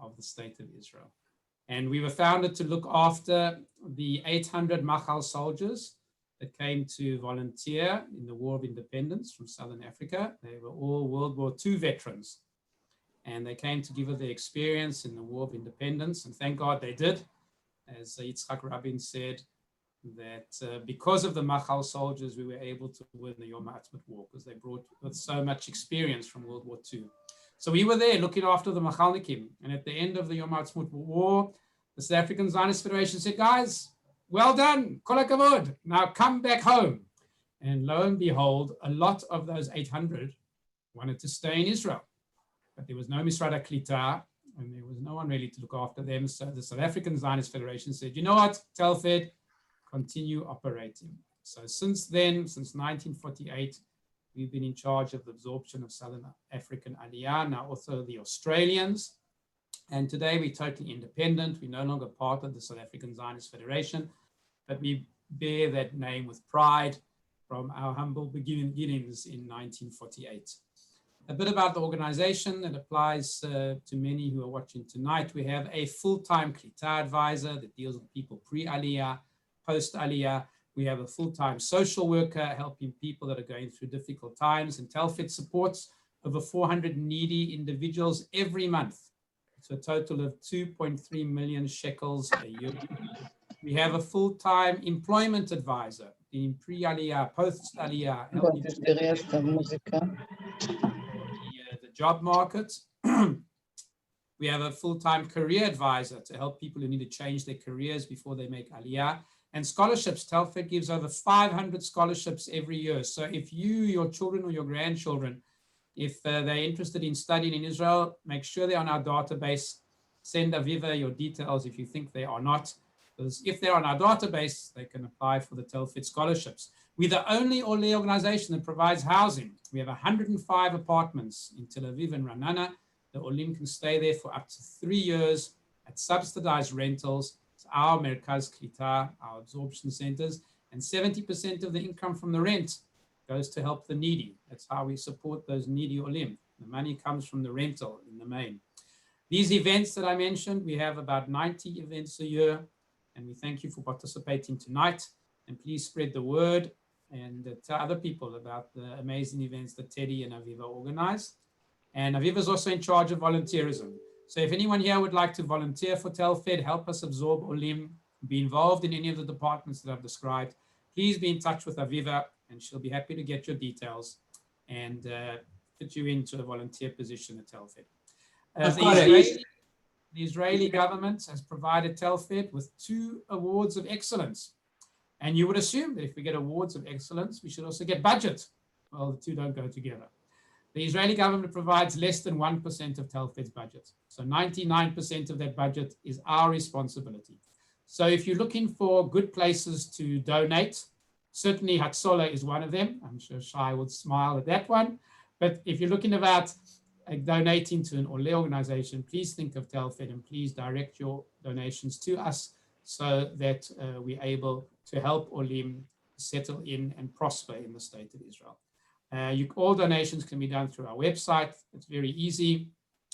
of the State of Israel. And we were founded to look after the 800 Michal soldiers that came to volunteer in the War of Independence from Southern Africa. They were all World War II veterans. And they came to give us their experience in the War of Independence. And thank God they did. As Yitzhak Rabin said, that because of the Michal soldiers, we were able to win the Yom HaAtzmaut War, because they brought with so much experience from World War II. So we were there looking after the Machalnikim. And at the end of the Yom HaAtzmaut War, the South African Zionist Federation said, guys, well done, kol hakavod, now come back home. And lo and behold, a lot of those 800 wanted to stay in Israel. But there was no Misrad HaKlita, and there was no one really to look after them. So the South African Zionist Federation said, you know what, Telfed, continue operating. So since then, since 1948, we've been in charge of the absorption of Southern African Aliyah, now also the Australians. And today we're totally independent. We're no longer part of the South African Zionist Federation, but we bear that name with pride from our humble beginnings in 1948. A bit about the organization that applies to many who are watching tonight. We have a full-time Klita advisor that deals with people pre-Aliyah, post-Aliyah. We have a full-time social worker helping people that are going through difficult times. And Telfed supports over 400 needy individuals every month. So a total of 2.3 million shekels a year. We have a full-time employment advisor in pre-Aliyah, post-Aliyah, helping the job market. We have a full-time career advisor to help people who need to change their careers before they make Aliyah. And scholarships, Telfed gives over 500 scholarships every year. So if you, your children or your grandchildren, if they're interested in studying in Israel, make sure they're on our database. Send Aviva your details if you think they are not. Because if they're on our database, they can apply for the Telfed scholarships. We're the only Ole organization that provides housing. We have 105 apartments in Tel Aviv and Ra'anana. The Olim can stay there for up to 3 years at subsidized rentals. It's our Merkaz Klita, our absorption centers, and 70% of the income from the rent goes to help the needy. That's how we support those needy Olim. The money comes from the rental in the main. These events that I mentioned, we have about 90 events a year, and we thank you for participating tonight. And please spread the word and tell other people about the amazing events that Teddy and Aviva organize. And Aviva is also in charge of volunteerism. So if anyone here would like to volunteer for Telfed, help us absorb Olim, be involved in any of the departments that I've described, please be in touch with Aviva, and she'll be happy to get your details and put you into a volunteer position at Telfed. The Israeli government has provided Telfed with 2 awards of excellence. And you would assume that if we get awards of excellence, we should also get budget. Well, the two don't go together. The Israeli government provides less than 1% of Telfed's budget. So 99% of that budget is our responsibility. So if you're looking for good places to donate, certainly Hatzalah is one of them. I'm sure Shai would smile at that one. But if you're looking about donating to an Ole organization, please think of Telfed and please direct your donations to us so that we're able to help Olim settle in and prosper in the State of Israel. All donations can be done through our website. It's very easy.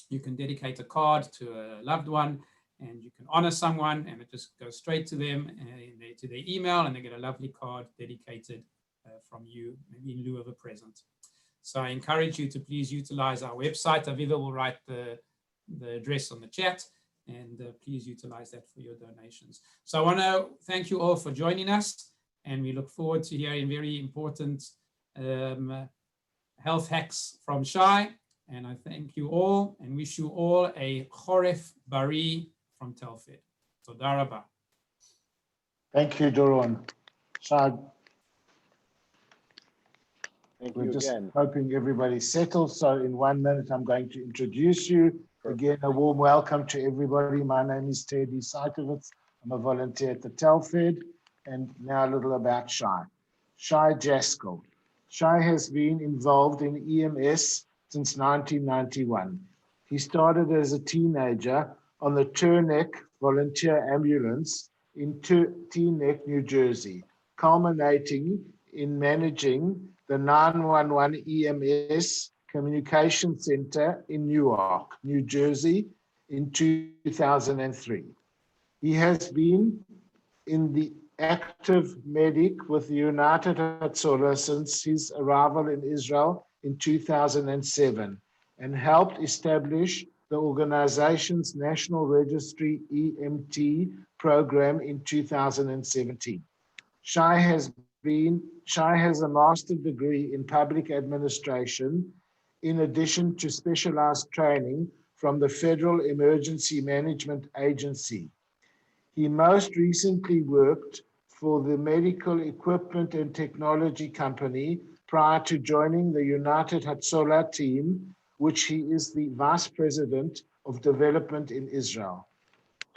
You can dedicate a card to a loved one, and you can honor someone, and it just goes straight to them, to their email, and they get a lovely card dedicated from you, maybe in lieu of a present. So I encourage you to please utilize our website. Aviva will write the address on the chat, and please utilize that for your donations. So I want to thank you all for joining us, and we look forward to hearing very important health hacks from Shai. And I thank you all and wish you all a Choref Bari from Telfed. Toda rabah. Thank you, Dorron. Shai, We're just hoping everybody's settled. So in 1 minute, I'm going to introduce you. Again, a warm welcome to everybody. My name is Teddy Saikovitz. I'm a volunteer at the Telfed. And now a little about Shai. Shai Jaskoll. Shai has been involved in EMS since 1991. He started as a teenager on the Teaneck Volunteer Ambulance in Teaneck, New Jersey, culminating in managing the 911 EMS Communication Center in Newark, New Jersey, in 2003. He has been in the active medic with the United Hatzalah since his arrival in Israel in 2007 and helped establish the organization's National Registry EMT program in 2017. Shai has a master's degree in public administration, in addition to specialized training from the Federal Emergency Management Agency. He most recently worked for the medical equipment and technology company prior to joining the United Hatzalah team, which he is the vice president of development in Israel.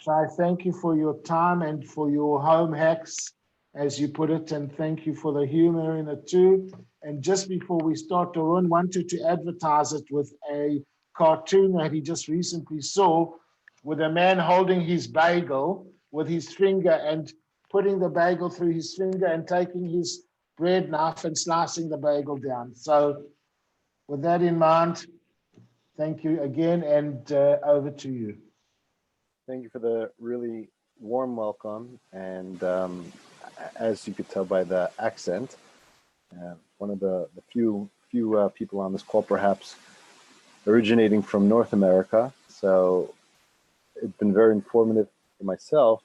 Shai, thank you for your time and for your home hacks, as you put it, and thank you for the humor in it too. And just before we start, Dorron wanted to advertise it with a cartoon that he just recently saw with a man holding his bagel with his finger and putting the bagel through his finger and taking his bread knife and slicing the bagel down. So with that in mind, thank you again, and over to you. Thank you for the really warm welcome. And as you could tell by the accent, one of the few people on this call perhaps originating from North America. So it's been very informative for myself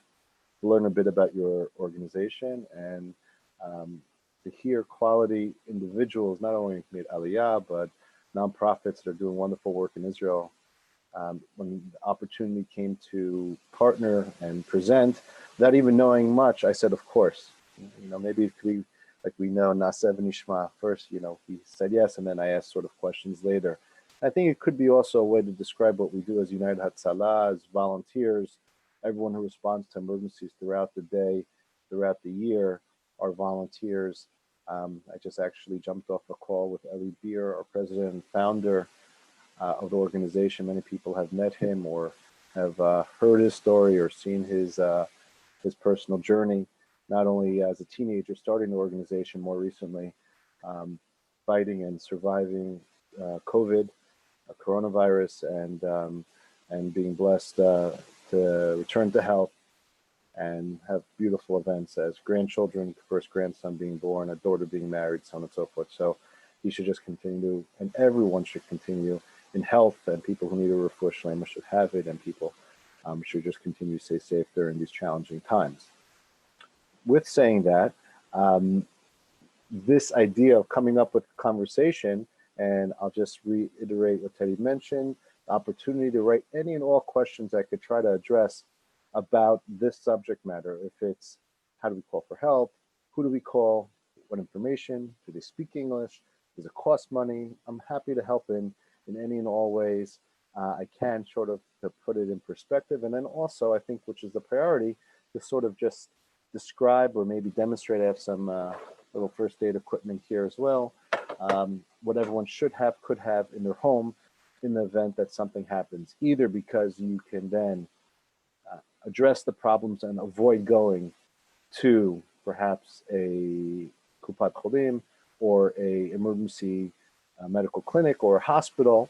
to learn a bit about your organization and to hear quality individuals, not only made Aliyah, but nonprofits that are doing wonderful work in Israel. When the opportunity came to partner and present, without even knowing much, I said, of course. You know, maybe it could be like we know Naaseh V'Nishma first, you know, he said yes, and then I asked sort of questions later. I think it could be also a way to describe what we do as United Hatzalah, as volunteers. Everyone who responds to emergencies throughout the day, throughout the year, are volunteers. I just actually jumped off a call with Eli Beer, our president and founder of the organization. Many people have met him or have heard his story or seen his personal journey, not only as a teenager starting the organization more recently, fighting and surviving COVID, coronavirus, and being blessed to return to health and have beautiful events as grandchildren, first grandson being born, a daughter being married, so on and so forth. So he should just continue, and everyone should continue in health, and people who need a refuah shlema should have it, and people should just continue to stay safe during these challenging times. With saying that, this idea of coming up with a conversation, and I'll just reiterate what Teddy mentioned, the opportunity to write any and all questions I could try to address about this subject matter. If it's how do we call for help, who do we call, what information, do they speak English, does it cost money? I'm happy to help in any and all ways I can, sort of to put it in perspective. And then also, I think, which is the priority, to sort of just describe or maybe demonstrate. I have some little first aid equipment here as well, what everyone should have, could have in their home in the event that something happens, either because you can then address the problems and avoid going to perhaps a Kupat Cholim or a emergency medical clinic or a hospital,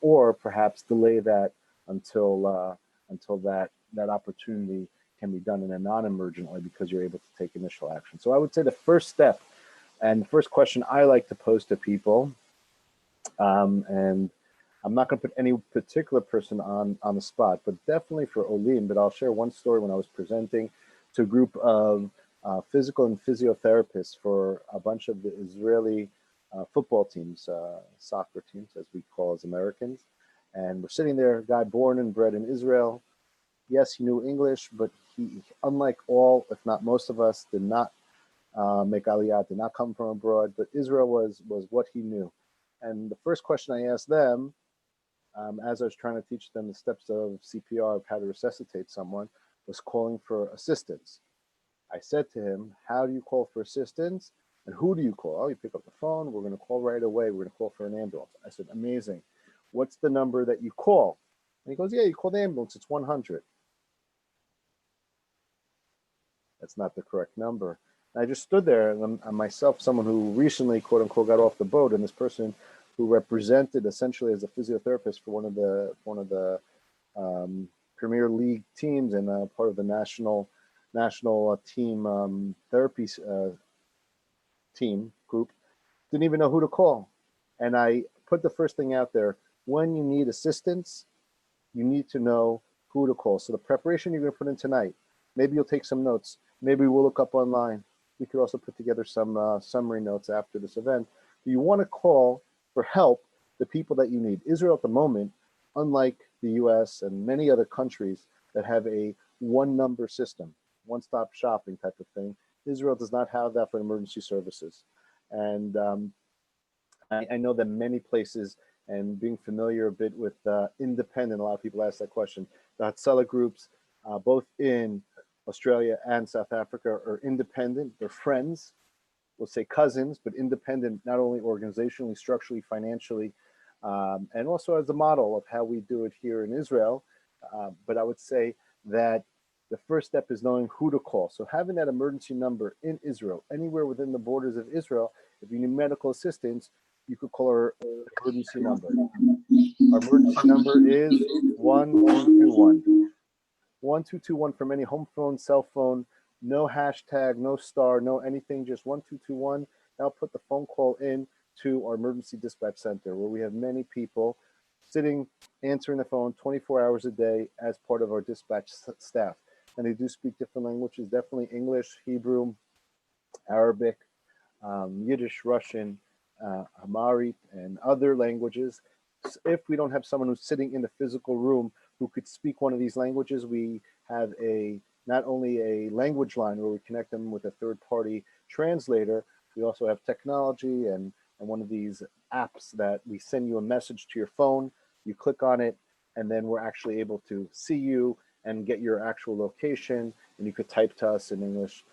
or perhaps delay that until that opportunity can be done in a non-emergent way because you're able to take initial action. So I would say the first step and the first question I like to pose to people, and I'm not going to put any particular person on the spot, but definitely for Olim, but I'll share one story when I was presenting to a group of physical and physiotherapists for a bunch of the Israeli football teams, soccer teams, as we call as Americans. And we're sitting there, a guy born and bred in Israel. Yes, he knew English, but he, unlike all, if not most of us, did not make Aliyah, did not come from abroad, but Israel was what he knew. And the first question I asked them, as I was trying to teach them the steps of CPR, of how to resuscitate someone, was calling for assistance. I said to him, how do you call for assistance? And who do you call? Oh, you pick up the phone, we're going to call right away, we're going to call for an ambulance. I said, amazing. What's the number that you call? And he goes, yeah, you call the ambulance, it's 100. That's not the correct number. And I just stood there, and I'm myself, someone who recently, quote unquote, got off the boat, and this person who represented essentially as a physiotherapist for one of the Premier League teams and part of the national team therapy team group, didn't even know who to call. And I put the first thing out there: when you need assistance, you need to know who to call. So the preparation you're going to put in tonight, maybe you'll take some notes. Maybe we'll look up online. We could also put together some summary notes after this event. But you want to call for help the people that you need. Israel at the moment, unlike the US and many other countries that have a one-number system, one-stop shopping type of thing, Israel does not have that for emergency services. And I know that many places, and being familiar a bit with independent, a lot of people ask that question, the Hatzalah groups, both in Australia and South Africa, are independent. They're friends, we'll say cousins, but independent, not only organizationally, structurally, financially, and also as a model of how we do it here in Israel. But I would say that the first step is knowing who to call. So having that emergency number in Israel, anywhere within the borders of Israel, if you need medical assistance, you could call our emergency number. Our emergency number is 1221. 1221 from any home phone, cell phone, no hashtag, no star, no anything, just 1221. Now put the phone call in to our emergency dispatch center, where we have many people sitting, answering the phone 24 hours a day as part of our dispatch staff. And they do speak different languages, definitely English, Hebrew, Arabic, Yiddish, Russian, Amharic, and other languages. So if we don't have someone who's sitting in the physical room who could speak one of these languages, we have not only a language line where we connect them with a third-party translator, we also have technology and one of these apps that we send you a message to your phone, you click on it, and then we're actually able to see you and get your actual location, and you could type to us in English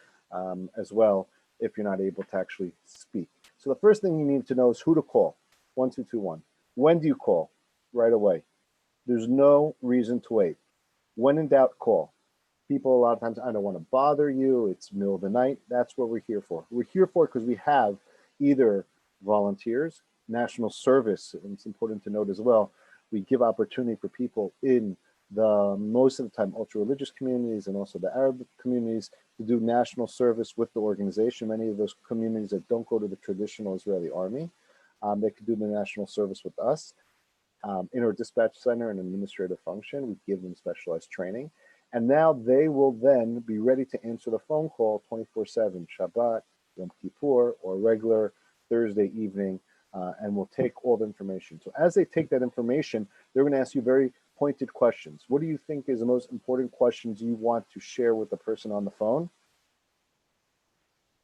as well if you're not able to actually speak. So the first thing you need to know is who to call, 1221. When do you call? Right away. There's no reason to wait. When in doubt, call. People a lot of times, I don't want to bother you, it's middle of the night. That's what we're here for. We're here for it because we have either volunteers, national service, and it's important to note as well, we give opportunity for people in the most of the time ultra-religious communities and also the Arab communities to do national service with the organization. Many of those communities that don't go to the traditional Israeli army, they could do the national service with us. In our dispatch center and administrative function, we give them specialized training. And now they will then be ready to answer the phone call 24/7, Shabbat, Yom Kippur, or regular Thursday evening, and will take all the information. So as they take that information, they're going to ask you very pointed questions. What do you think is the most important questions you want to share with the person on the phone?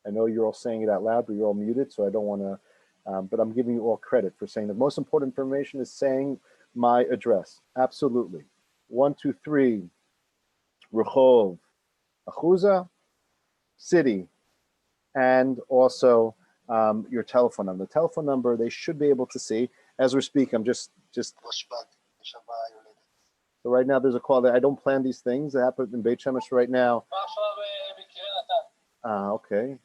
I know you're all saying it out loud, but you're all muted, so I don't want to, but I'm giving you all credit for saying the most important information is saying my address. Absolutely. 123 Rehov, Achuza, city, and also your telephone number. The telephone number they should be able to see. As we're speaking, I'm just so right now there's a call that I don't plan these things. That happened in Beit Shemesh right now. Okay.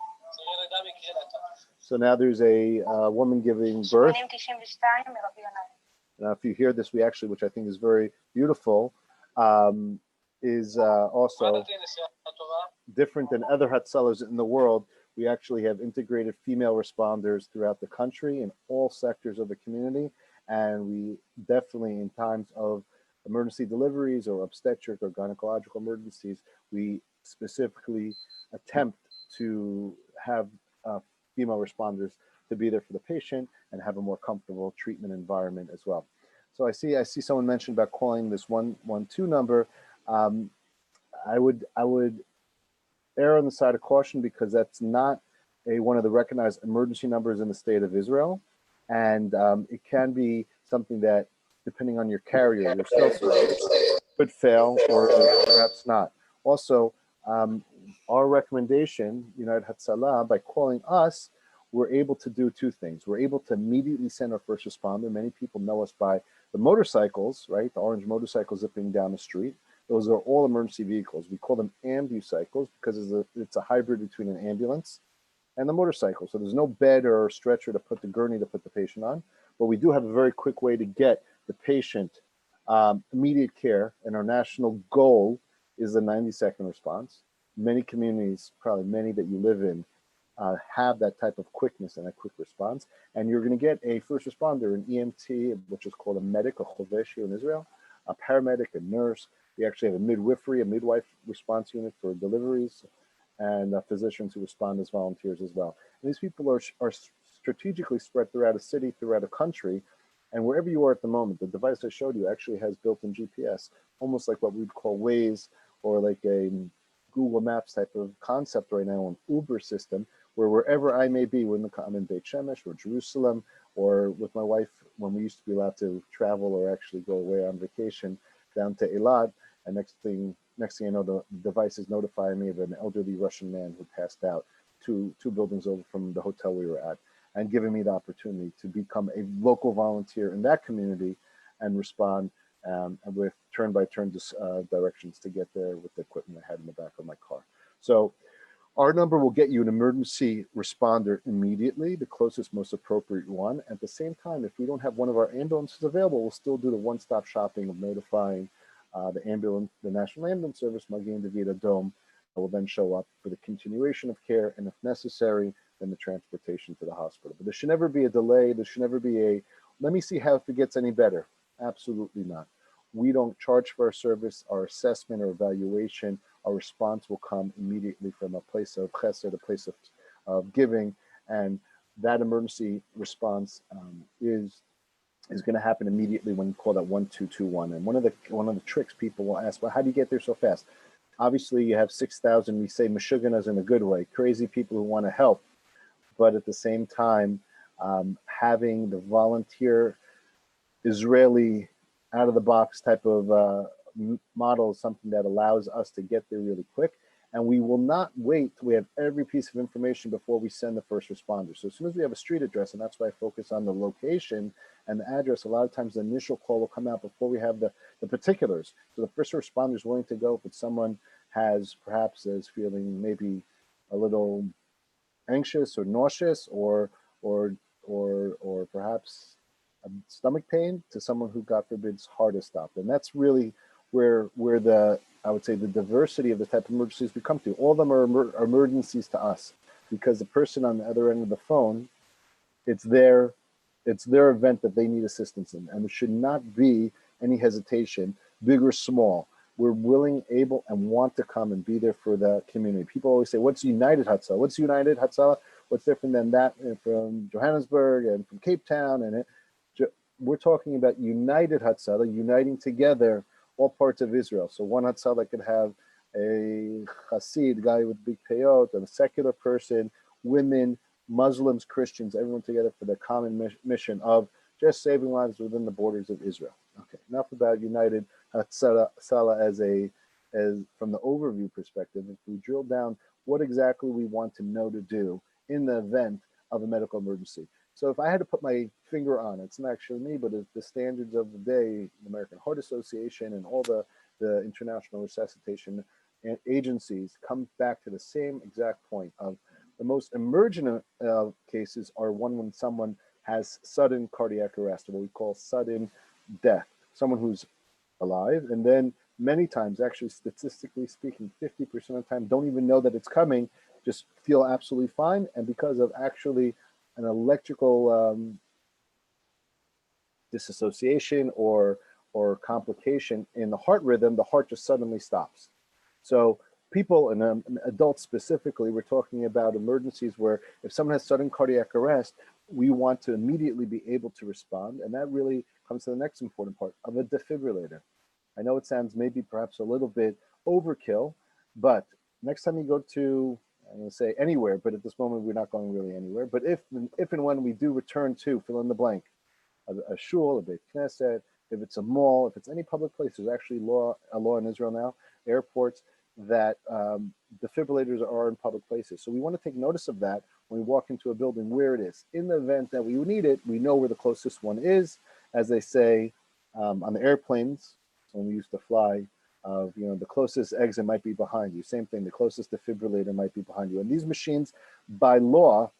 So now there's a woman giving birth. Now, if you hear this, we actually, which I think is very beautiful, is also different than other Hatzalahs in the world. We actually have integrated female responders throughout the country in all sectors of the community. And we definitely, in times of emergency deliveries or obstetric or gynecological emergencies, we specifically attempt to have female responders to be there for the patient and have a more comfortable treatment environment as well. So I see someone mentioned about calling this 112 number. I would err on the side of caution because that's not one of the recognized emergency numbers in the state of Israel, and it can be something that, depending on your carrier, your cell service, could fail or perhaps not. Also, our recommendation, United Hatzalah, by calling us, we're able to do two things. We're able to immediately send our first responder. Many people know us by the motorcycles, right? The orange motorcycles zipping down the street. Those are all emergency vehicles. We call them ambucycles because it's a hybrid between an ambulance and the motorcycle. So there's no bed or stretcher to put the gurney to put the patient on, but we do have a very quick way to get the patient immediate care, and our national goal is a 90-second response. Many communities, probably many that you live in, have that type of quickness and a quick response. And you're going to get a first responder, an EMT, which is called a medic, a chovesh in Israel, a paramedic, a nurse. We actually have a midwifery, a midwife response unit for deliveries, and physicians who respond as volunteers as well. And these people are strategically spread throughout a city, throughout a country, and wherever you are at the moment. The device I showed you actually has built-in GPS, almost like what we'd call Waze or like a Google Maps type of concept right now, an Uber system, where wherever I may be, I'm in Beit Shemesh or Jerusalem, or with my wife, when we used to be allowed to travel or actually go away on vacation down to Eilat, and next thing I know, the device is notifying me of an elderly Russian man who passed out two buildings over from the hotel we were at, and giving me the opportunity to become a local volunteer in that community and respond with turn-by-turn directions to get there with the equipment I had in the back of my car. So our number will get you an emergency responder immediately, the closest, most appropriate one. At the same time, if we don't have one of our ambulances available, we'll still do the one-stop shopping of notifying the National Ambulance Service, Magen David Adom, will then show up for the continuation of care, and if necessary, then the transportation to the hospital. But there should never be a delay. There should never be a, let me see how if it gets any better. Absolutely not. We don't charge for our service, our assessment or evaluation. Our response will come immediately from a place of chesed, a place of giving, and that emergency response is going to happen immediately when you call that 1221. And one of the tricks people will ask, well, how do you get there so fast? Obviously, you have 6,000, we say Meshuganas in a good way, crazy people who want to help, but at the same time, having the volunteer Israeli out-of-the-box type of model is something that allows us to get there really quick. And we will not wait till we have every piece of information before we send the first responder. So as soon as we have a street address, and that's why I focus on the location and the address, a lot of times the initial call will come out before we have the particulars. So the first responder is willing to go, but someone has perhaps is feeling maybe a little anxious or nauseous or perhaps a stomach pain, to someone who, God forbid, heart is stopped. And that's really where I would say the diversity of the type of emergencies we come to. All of them are emergencies to us, because the person on the other end of the phone, it's their event that they need assistance in, and there should not be any hesitation, big or small. We're willing, able, and want to come and be there for the community. People always say, "What's United Hatzalah? What's United Hatzalah? What's different than that from Johannesburg and from Cape Town?" And we're talking about United Hatzalah, uniting together all parts of Israel. So one Hatzalah could have a Hasid, guy with big payot, and a secular person, women, Muslims, Christians, everyone together for the common mission of just saving lives within the borders of Israel. Okay, enough about United Hatzalah as from the overview perspective. If we drill down what exactly we want to know to do in the event of a medical emergency. So if I had to put my finger on it, it's not actually me, but the standards of the day, the American Heart Association and all the international resuscitation agencies come back to the same exact point of the most emergent cases are when someone has sudden cardiac arrest, or what we call sudden death, someone who's alive, and then many times, actually statistically speaking, 50% of the time don't even know that it's coming, just feel absolutely fine, and because of actually an electrical disassociation or complication in the heart rhythm, the heart just suddenly stops. So people, and adults specifically, we're talking about emergencies where if someone has sudden cardiac arrest, we want to immediately be able to respond. And that really comes to the next important part of a defibrillator. I know it sounds maybe perhaps a little bit overkill, but next time you go to, I'm going to say anywhere, but at this moment we're not going really anywhere. But if and when we do return to, fill in the blank, a shul, a Beit Knesset, if it's a mall, if it's any public place, there's actually a law in Israel now, airports, that defibrillators are in public places. So we want to take notice of that when we walk into a building, where it is. In the event that we need it, we know where the closest one is. As they say on the airplanes, when we used to fly, the closest exit might be behind you. Same thing, the closest defibrillator might be behind you. And these machines, by law,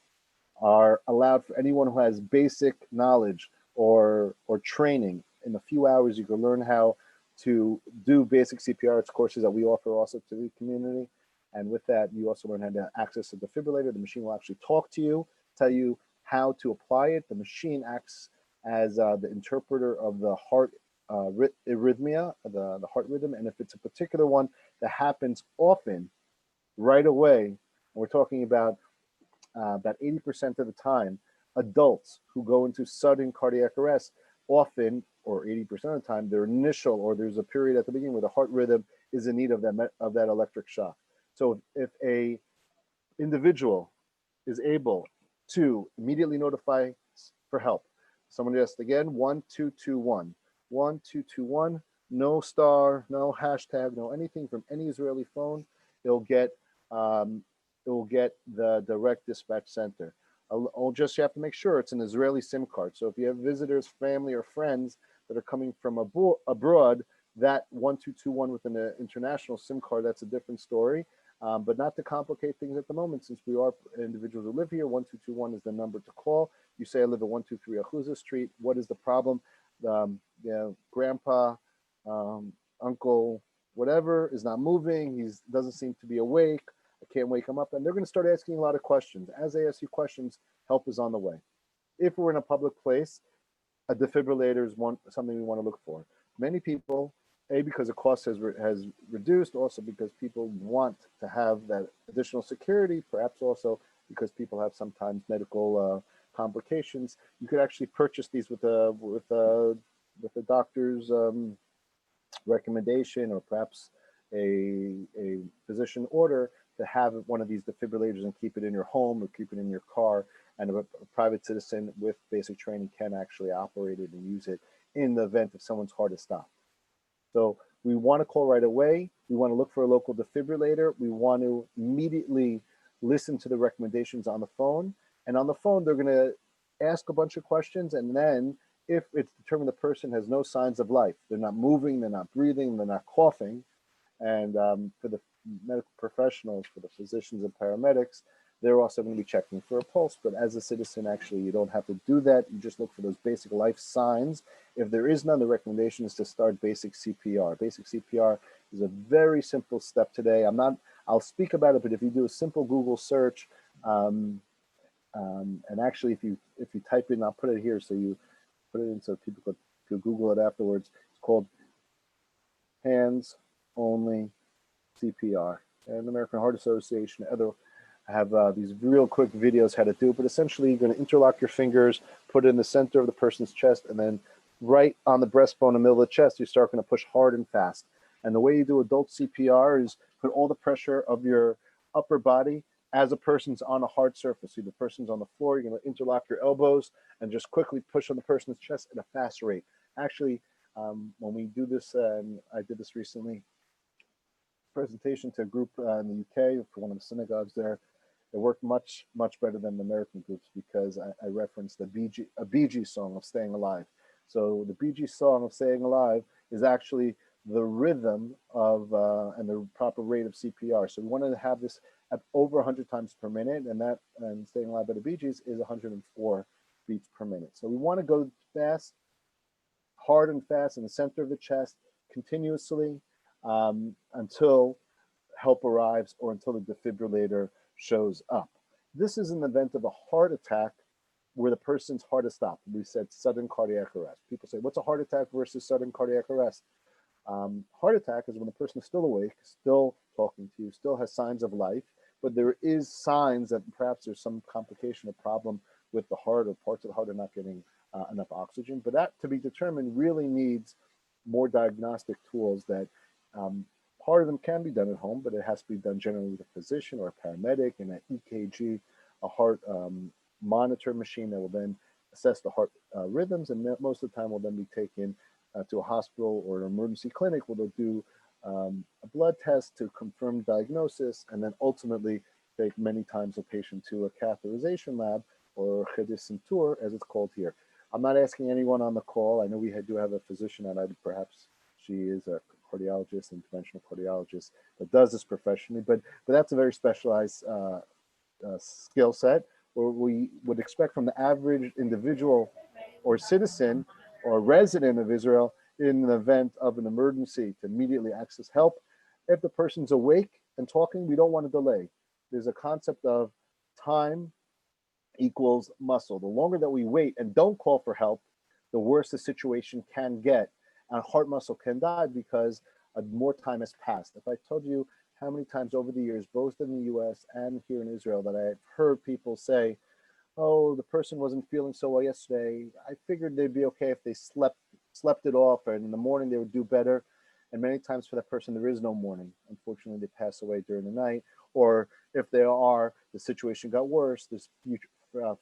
are allowed for anyone who has basic knowledge or training in a few hours, you can learn how to do basic CPR. It's courses that we offer also to the community. And with that, you also learn how to access a defibrillator. The machine will actually talk to you, tell you how to apply it. The machine acts as the interpreter of the heart arrhythmia, the heart rhythm. And if it's a particular one that happens often, right away, and we're talking about 80% of the time, adults who go into sudden cardiac arrest, often, or 80% of the time, their initial, or there's a period at the beginning where the heart rhythm is in need of that electric shock. So if a individual is able to immediately notify for help, someone just again 1221, 1221, no star, no hashtag, no anything from any Israeli phone, it'll get the direct dispatch center. I'll just, you have to make sure it's an Israeli SIM card. So if you have visitors, family, or friends that are coming from abroad, that 1221 with an international SIM card, that's a different story. But not to complicate things at the moment, since we are individuals who live here, 1221 is the number to call. You say, I live at 123 Achuza Street. What is the problem? Grandpa, uncle, whatever, is not moving. He doesn't seem to be awake. I can't wake him up. And they're going to start asking a lot of questions. As they ask you questions, help is on the way. If we're in a public place, a defibrillator is something we want to look for. Many people, because the cost has reduced, also because people want to have that additional security, perhaps also because people have sometimes medical complications. You could actually purchase these with the doctor's recommendation, or perhaps a physician order, to have one of these defibrillators and keep it in your home or keep it in your car. And a private citizen with basic training can actually operate it and use it in the event if someone's heart is stopped. So we want to call right away. We want to look for a local defibrillator. We want to immediately listen to the recommendations on the phone. And on the phone, they're going to ask a bunch of questions. And then if it's determined the person has no signs of life, they're not moving, they're not breathing, they're not coughing. And for the medical professionals, for the physicians and paramedics, they're also going to be checking for a pulse. But as a citizen, actually, you don't have to do that. You just look for those basic life signs. If there is none, the recommendation is to start basic CPR. Basic CPR is a very simple step today. I'll speak about it, but if you do a simple Google search, and actually, if you type in, I'll put it here so you put it in so people could Google it afterwards. It's called Hands Only CPR. And the American Heart Association, other have these real quick videos how to do it, but essentially you're going to interlock your fingers, put it in the center of the person's chest, and then right on the breastbone in the middle of the chest, you start going to push hard and fast. And the way you do adult CPR is put all the pressure of your upper body as a person's on a hard surface. So the person's on the floor, you're going to interlock your elbows and just quickly push on the person's chest at a fast rate. Actually, when we do this, and I did this recently, presentation to a group in the UK for one of the synagogues there. It worked much, much better than the American groups because I referenced a Bee Gees song of Staying Alive. So the Bee Gees song of Staying Alive is actually the rhythm of and the proper rate of CPR. So we wanted to have this at over 100 times per minute, and Staying Alive by the Bee Gees is 104 beats per minute. So we want to go fast, hard and fast in the center of the chest, continuously until help arrives or until the defibrillator shows up. This is an event of a heart attack where the person's heart is stopped. We said sudden cardiac arrest. People say, what's a heart attack versus sudden cardiac arrest? Heart attack is when the person is still awake, still talking to you, still has signs of life, but there is signs that perhaps there's some complication or problem with the heart, or parts of the heart are not getting enough oxygen. But that, to be determined, really needs more diagnostic tools that part of them can be done at home, but it has to be done generally with a physician or a paramedic, and an EKG, a heart monitor machine that will then assess the heart rhythms, and most of the time will then be taken to a hospital or an emergency clinic where they'll do a blood test to confirm diagnosis, and then ultimately take many times a patient to a catheterization lab, or Chedis Tour, as it's called here. I'm not asking anyone on the call. I know we do have a physician, and perhaps she is a cardiologist, interventional cardiologist, that does this professionally, but that's a very specialized skill set, where we would expect from the average individual or citizen or resident of Israel in the event of an emergency to immediately access help. If the person's awake and talking, we don't want to delay. There's a concept of time equals muscle. The longer that we wait and don't call for help, the worse the situation can get, and heart muscle can die because more time has passed. If I told you how many times over the years, both in the US and here in Israel, that I've heard people say, oh, the person wasn't feeling so well yesterday, I figured they'd be okay if they slept it off, and in the morning they would do better. And many times for that person, there is no morning. Unfortunately, they pass away during the night. Or if they are, the situation got worse, there's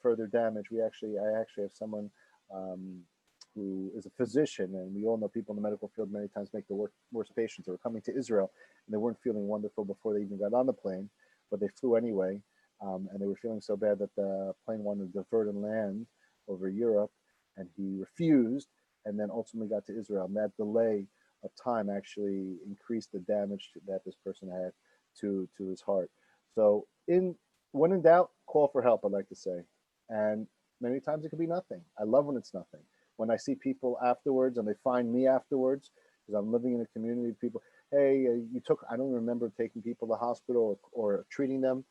further damage. I actually have someone who is a physician, and we all know people in the medical field many times make the worst patients. They were coming to Israel, and they weren't feeling wonderful before they even got on the plane, but they flew anyway, and they were feeling so bad that the plane wanted to divert and land over Europe, and he refused, and then ultimately got to Israel. And that delay of time actually increased the damage that this person had to his heart. So when in doubt, call for help, I'd like to say. And many times it could be nothing. I love when it's nothing. When I see people afterwards and they find me afterwards, because I'm living in a community of people, hey, I don't remember taking people to the hospital or treating them.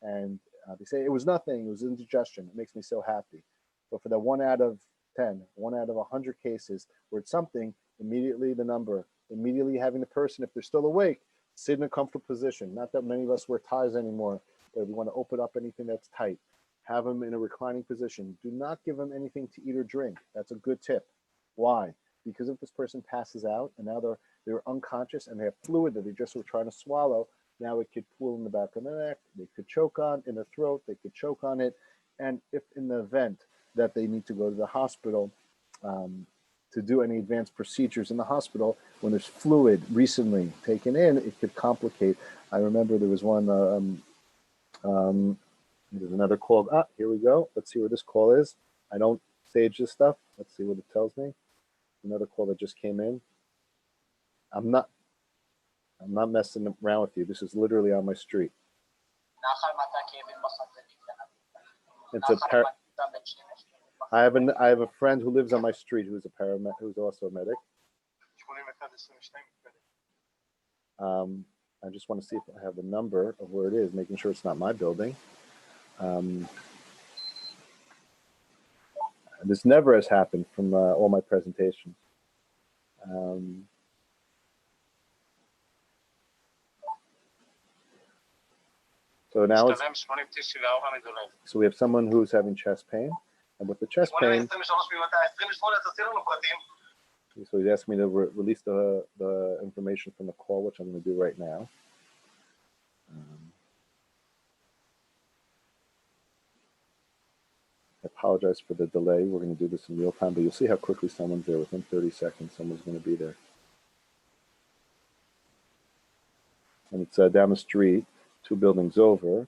And they say, it was nothing, it was indigestion. It makes me so happy. But for that 1 out of 10, 1 out of 100 cases where it's something, immediately the number, immediately having the person, if they're still awake, sit in a comfortable position. Not that many of us wear ties anymore, but we want to open up anything that's tight. Have them in a reclining position. Do not give them anything to eat or drink. That's a good tip. Why? Because if this person passes out and now they're unconscious and they have fluid that they just were trying to swallow, now it could pool in the back of the neck, they could choke on in the throat, they could choke on it. And if in the event that they need to go to the hospital to do any advanced procedures in the hospital, when there's fluid recently taken in, it could complicate. I remember there was one, there's another call. Here we go. Let's see where this call is. I don't stage this stuff. Let's see what it tells me. Another call that just came in. I'm not messing around with you. This is literally on my street. It's I have a friend who lives on my street who's a paramedic, who's also a medic. I just want to see if I have the number of where it is, making sure it's not my building. This never has happened from all my presentations. So now so we have someone who's having chest pain, and with the chest pain, so he's asked me to release the information from the call, which I'm going to do right now. I apologize for the delay. We're going to do this in real time, but you'll see how quickly someone's there. Within 30 seconds, someone's going to be there. And it's down the street, 2 buildings over.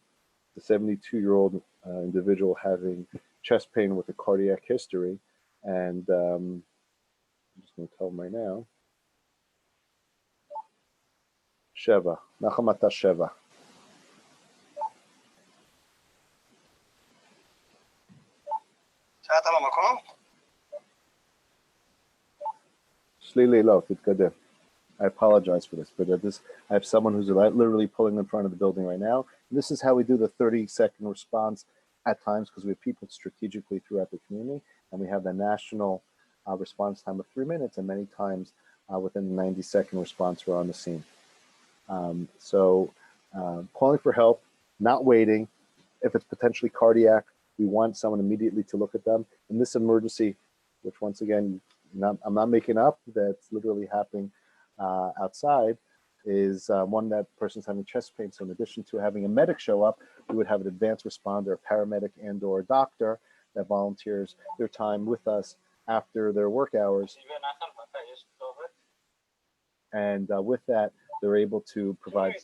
The 72-year-old individual having chest pain with a cardiac history. And I'm just going to tell him right now. Sheva, Nachamata Sheva. I apologize for this, but I have someone who's literally pulling in front of the building right now. And this is how we do the 30-second response at times, because we have people strategically throughout the community, and we have the national response time of 3 minutes, and many times within the 90-second response, we're on the scene. So calling for help, not waiting. If it's potentially cardiac, we want someone immediately to look at them. In this emergency, which once again, I'm not making up, that's literally happening outside, is one that person's having chest pain. So in addition to having a medic show up, we would have an advanced responder, a paramedic and or a doctor that volunteers their time with us after their work hours. And with that, they're able to provide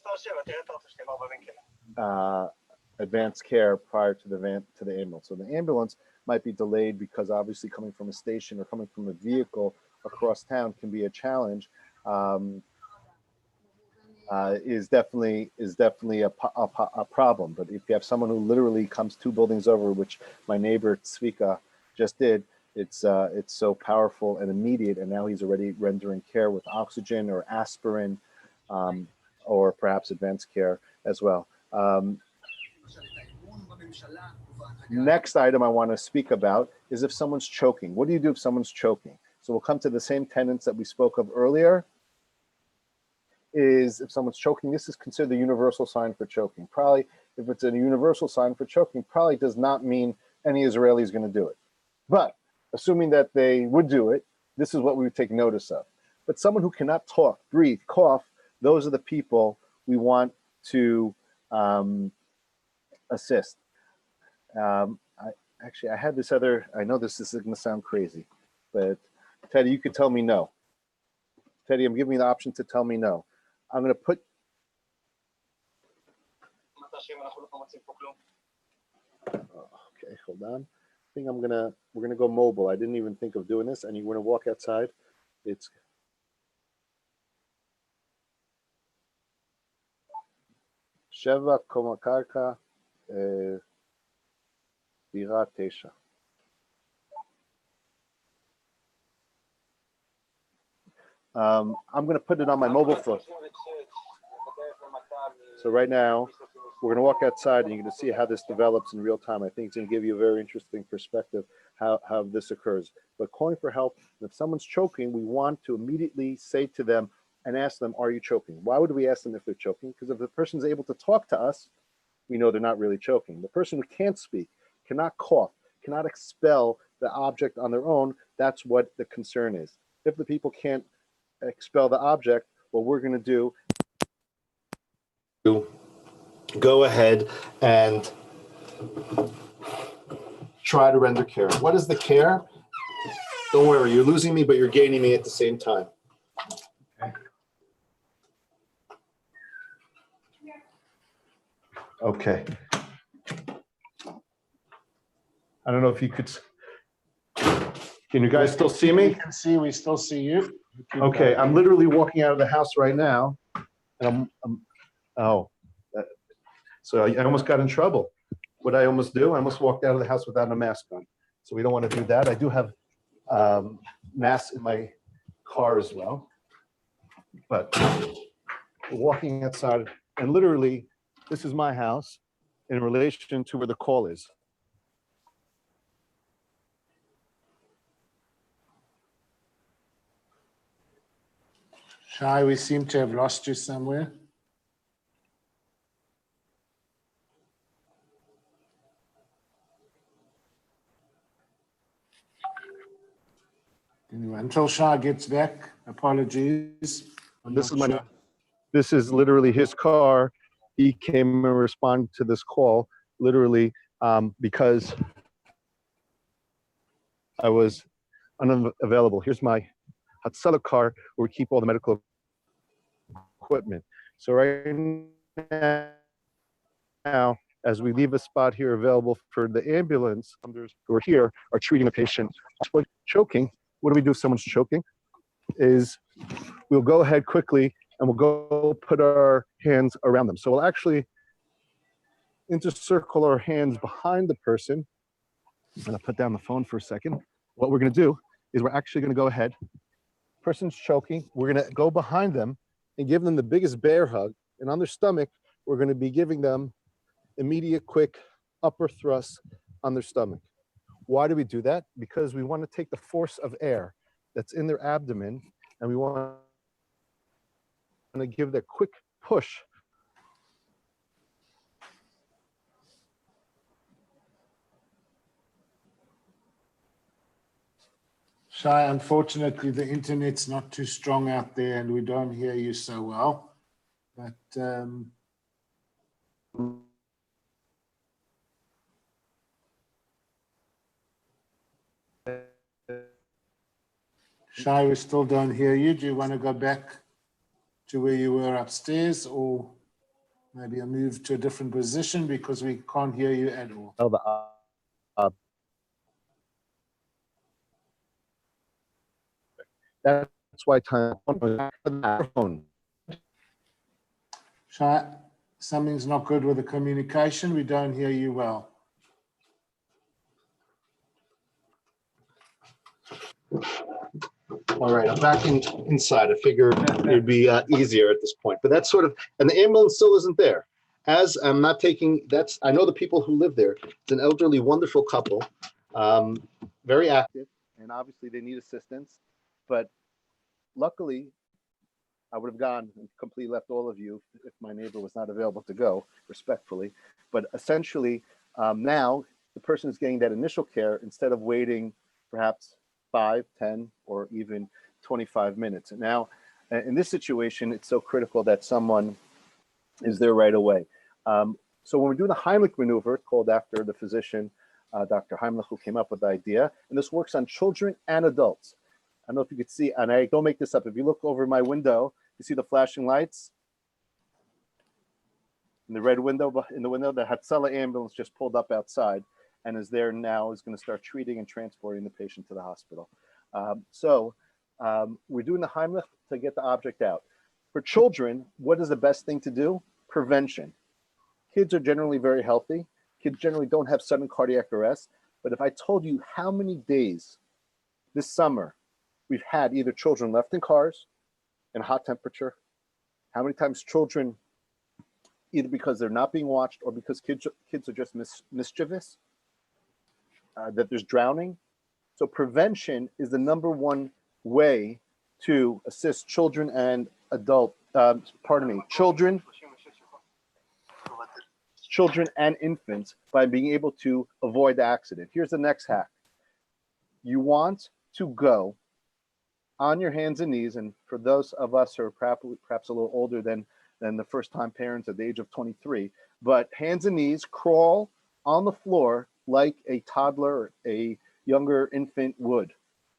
advanced care prior to the ambulance. So the ambulance might be delayed because obviously coming from a station or coming from a vehicle across town can be a challenge. Is definitely a problem. But if you have someone who literally comes 2 buildings over, which my neighbor Tzvika just did, It's so powerful and immediate, and now he's already rendering care with oxygen or aspirin, or perhaps advanced care as well. Next item I want to speak about is if someone's choking. What do you do if someone's choking? So we'll come to the same tenets that we spoke of earlier. Is if someone's choking, this is considered the universal sign for choking. Probably, if it's a universal sign for choking, probably does not mean any Israeli is going to do it. But assuming that they would do it, this is what we would take notice of. But someone who cannot talk, breathe, cough, those are the people we want to assist. I had this other, I know this is going to sound crazy, but Teddy, you could tell me no. Teddy, I'm giving you the option to tell me no. I'm going to put. Okay, hold on. I think we're gonna go mobile. I didn't even think of doing this, and you're gonna walk outside. It's Sheva Koma Karka Dira Tesha. I'm gonna put it on my mobile phone. So right now, we're gonna walk outside and you're gonna see how this develops in real time. I think it's gonna give you a very interesting perspective how this occurs. But calling for help, if someone's choking, we want to immediately say to them and ask them, are you choking? Why would we ask them if they're choking? Because if the person's able to talk to us, we know they're not really choking. The person who can't speak, cannot cough, cannot expel the object on their own, that's what the concern is. If the people can't expel the object, what we're gonna do, go ahead and try to render care. What is the care? Don't worry, you're losing me, but you're gaining me at the same time. Okay. I don't know if you could. Can you guys still see me? We can see, we still see you. Okay, I'm literally walking out of the house right now, and so I almost got in trouble. What I almost do, I almost walked out of the house without a mask on. So we don't want to do that. I do have masks in my car as well. But we're walking outside, and literally, this is my house in relation to where the call is. Shai, we seem to have lost you somewhere. Anyway, until Shai gets back, apologies. This is literally his car. He came and responded to this call, literally, because I was unavailable. Here's my Hatzalah car where we keep all the medical equipment. So right now, as we leave a spot here available for the ambulance, who are here are treating a patient choking. What do we do if someone's choking? Is we'll go ahead quickly and we'll go put our hands around them. So we'll actually intercircle our hands behind the person. I'm gonna put down the phone for a second. What we're gonna do is we're actually gonna go ahead. Person's choking, we're gonna go behind them and give them the biggest bear hug. And on their stomach, we're gonna be giving them immediate, quick upper thrust on their stomach. Why do we do that? Because we want to take the force of air that's in their abdomen and we want to give that quick push. Shai, unfortunately, the internet's not too strong out there and we don't hear you so well. But Shai, we still don't hear you. Do you want to go back to where you were upstairs or maybe a move to a different position because we can't hear you at all? That's why time. Shai, something's not good with the communication. We don't hear you well. All right, I'm back inside. I figured it'd be easier at this point, but that's sort of, and the ambulance still isn't there. As I'm not taking, I know the people who live there. It's an elderly, wonderful couple, very active, and obviously they need assistance. But luckily, I would have gone and completely left all of you if my neighbor was not available to go, respectfully. But essentially, now the person is getting that initial care instead of waiting perhaps 5, 10, or even 25 minutes. And now, in this situation, it's so critical that someone is there right away. So when we're doing the Heimlich maneuver, called after the physician, Dr. Heimlich, who came up with the idea, and this works on children and adults. I don't know if you could see, and I don't make this up. If you look over my window, you see the flashing lights? In the red window, in the window, the Hatzalah ambulance just pulled up outside and is there now, is going to start treating and transporting the patient to the hospital. We're doing the Heimlich to get the object out. For children, what is the best thing to do? Prevention. Kids are generally very healthy. Kids generally don't have sudden cardiac arrest. But if I told you how many days this summer we've had either children left in cars in hot temperature, how many times children, either because they're not being watched or because kids are just mischievous, that there's drowning. So prevention is the #1 way to assist children and children and infants by being able to avoid the accident. Here's the next hack. You want to go on your hands and knees, and for those of us who are perhaps a little older than the first-time parents at the age of 23, but hands and knees, crawl on the floor like a toddler or a younger infant would.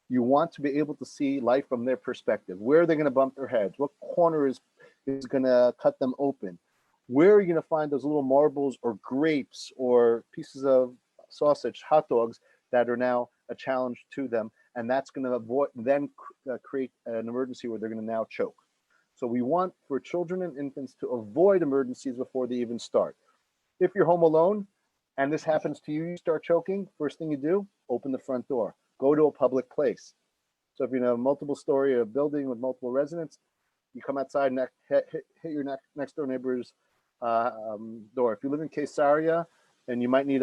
You want to be able to see life from their perspective. Where are they going to bump their heads? What corner is going to cut them open? Where are you going to find those little marbles or grapes or pieces of sausage, hot dogs that are now a challenge to them? And that's going to create an emergency where they're going to now choke. So we want for children and infants to avoid emergencies before they even start. If you're home alone and this happens to you, you start choking, first thing you do, open the front door. Go to a public place. So if you're in a multiple story or building with multiple residents, you come outside and hit your next door neighbor's door. If you live in Caesarea and you might need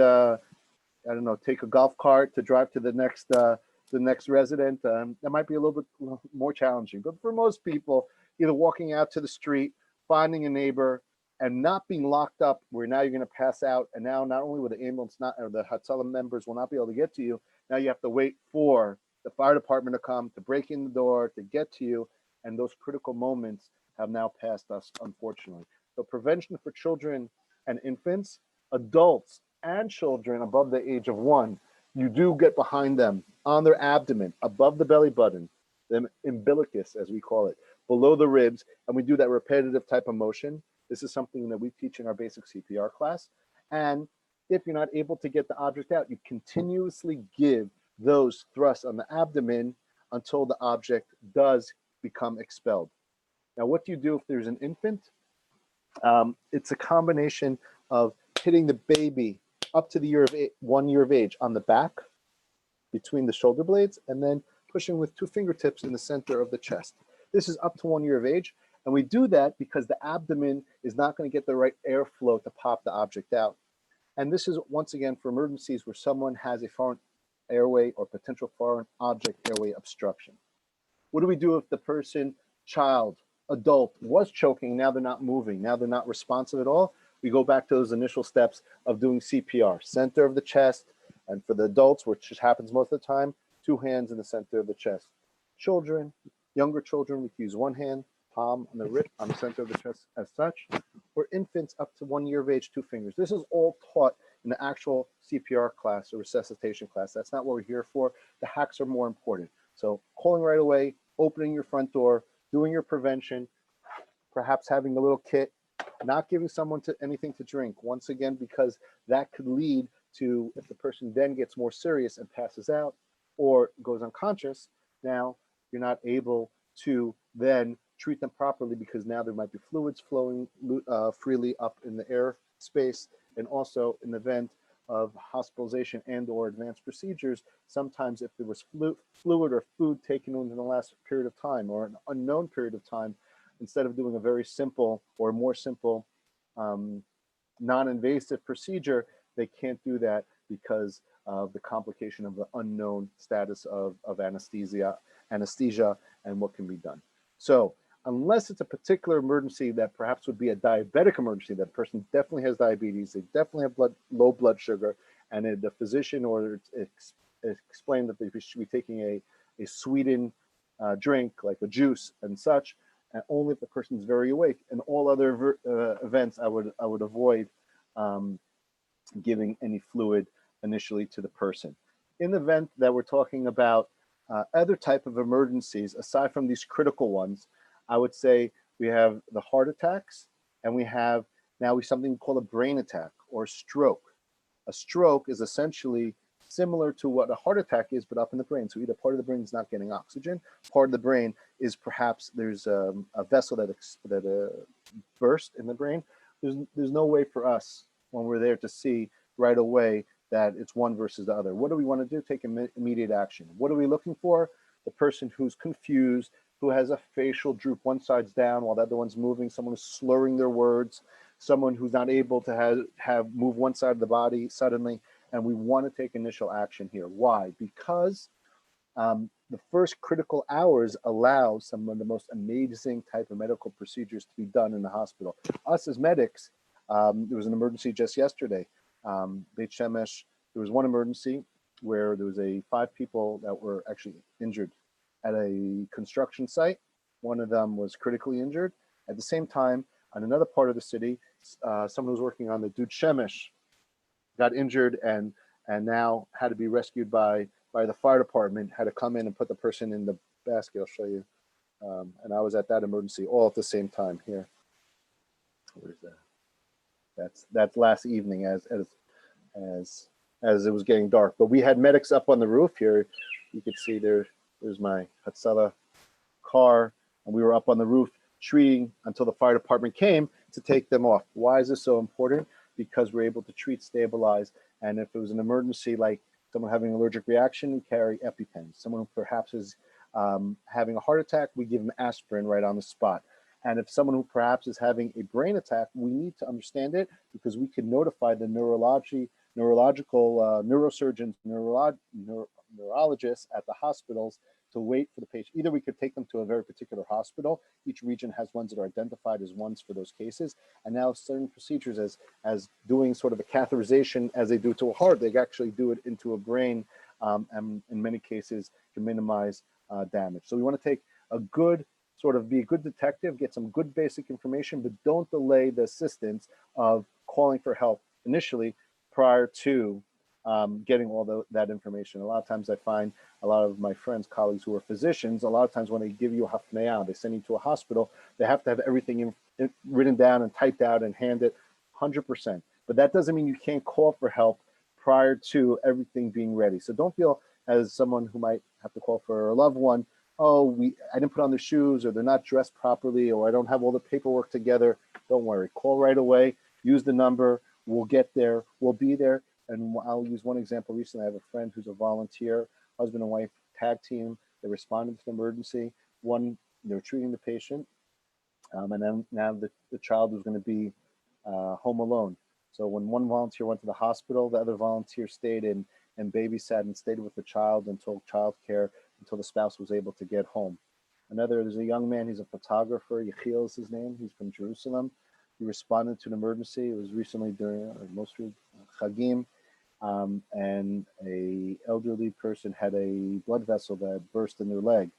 take a golf cart to drive to the next resident, that might be a little bit more challenging. But for most people, either walking out to the street, finding a neighbor, and not being locked up where now you're going to pass out, and now not only will the ambulance or the Hatzalah members will not be able to get to you, now you have to wait for the fire department to come, to break in the door, to get to you, and those critical moments have now passed us, unfortunately. So prevention for children and infants, adults and children above the age of 1, you do get behind them on their abdomen, above the belly button, the umbilicus, as we call it, below the ribs, and we do that repetitive type of motion. This is something that we teach in our basic CPR class. And if you're not able to get the object out, you continuously give those thrusts on the abdomen until the object does become expelled. Now, what do you do if there's an infant? It's a combination of hitting the baby up to the 1 year of age on the back between the shoulder blades, and then pushing with 2 fingertips in the center of the chest. This is up to 1 year of age. And we do that because the abdomen is not going to get the right airflow to pop the object out. And this is, once again, for emergencies where someone has a foreign airway or potential foreign object airway obstruction. What do we do if the person, child, adult, was choking, now they're not moving, now they're not responsive at all? We go back to those initial steps of doing CPR, center of the chest, and for the adults, which just happens most of the time, 2 hands in the center of the chest. Children, younger children, we can use 1 hand, palm on the center of the chest as such, or infants up to 1 year of age, 2 fingers. This is all taught in the actual CPR class or resuscitation class. That's not what we're here for. The hacks are more important. So calling right away, opening your front door, doing your prevention, perhaps having a little kit, not giving someone anything to drink, once again, because that could lead to, if the person then gets more serious and passes out or goes unconscious, now you're not able to then treat them properly because now there might be fluids flowing freely up in the air space, and also in the event of hospitalization and or advanced procedures, sometimes if there was fluid or food taken in the last period of time or an unknown period of time, instead of doing a very simple or more simple non-invasive procedure, they can't do that because of the complication of the unknown status of anesthesia and what can be done. So unless it's a particular emergency that perhaps would be a diabetic emergency, that person definitely has diabetes, they definitely have low blood sugar, and the physician or explained that they should be taking a sweetened drink like a juice and such, and only if the person's very awake. And all other events, I would avoid giving any fluid initially to the person. In the event that we're talking about other type of emergencies, aside from these critical ones, I would say we have the heart attacks, and we have something called a brain attack or stroke. A stroke is essentially similar to what a heart attack is, but up in the brain. So either part of the brain is not getting oxygen, part of the brain is perhaps there's a vessel that burst in the brain. There's no way for us when we're there to see right away that it's one versus the other. What do we want to do? Take immediate action. What are we looking for? The person who's confused, who has a facial droop, one side's down while the other one's moving, someone who's slurring their words, someone who's not able to have move one side of the body suddenly, and we want to take initial action here. Why? Because the first critical hours allow some of the most amazing type of medical procedures to be done in the hospital. Us as medics, there was an emergency just yesterday. Beit Shemesh, there was one emergency where there was 5 people that were actually injured at a construction site. One of them was critically injured. At the same time, on another part of the city, someone who was working on the Dut Shemesh got injured and now had to be rescued by the fire department, had to come in and put the person in the basket. I'll show you. And I was at that emergency all at the same time here. Where is that? That's last evening as it was getting dark. But we had medics up on the roof here. You could see there's my Hatzalah car, and we were up on the roof treating until the fire department came to take them off. Why is this so important? Because we're able to treat, stabilize, and if it was an emergency like someone having an allergic reaction, we carry EpiPens. Someone who perhaps is having a heart attack, we give them aspirin right on the spot. And if someone who perhaps is having a brain attack, we need to understand it because we can notify the neurological neurosurgeons, neurologists at the hospitals to wait for the patient. Either we could take them to a very particular hospital. Each region has ones that are identified as ones for those cases. And now certain procedures as doing sort of a catheterization as they do to a heart, they actually do it into a brain, and in many cases can minimize damage. So we want to take be a good detective, get some good basic information, but don't delay the assistance of calling for help initially prior to getting all that information. A lot of times I find a lot of my friends, colleagues who are physicians, a lot of times when they give you a hafnaya, they send you to a hospital, they have to have everything written down and typed out and handed 100%. But that doesn't mean you can't call for help prior to everything being ready. So don't feel as someone who might have to call for a loved one, oh, I didn't put on their shoes, or they're not dressed properly, or I don't have all the paperwork together. Don't worry, call right away, use the number, we'll get there, we'll be there. And I'll use one example. Recently, I have a friend who's a volunteer, husband and wife tag team. They responded to the emergency. They were treating the patient, and then now the child was going to be home alone. So when one volunteer went to the hospital, the other volunteer stayed in and babysat and stayed with the child until childcare, until the spouse was able to get home. There's a young man, he's a photographer, Yechiel is his name, he's from Jerusalem. He responded to an emergency. It was recently during most Chagim, and a elderly person had a blood vessel that burst in their leg.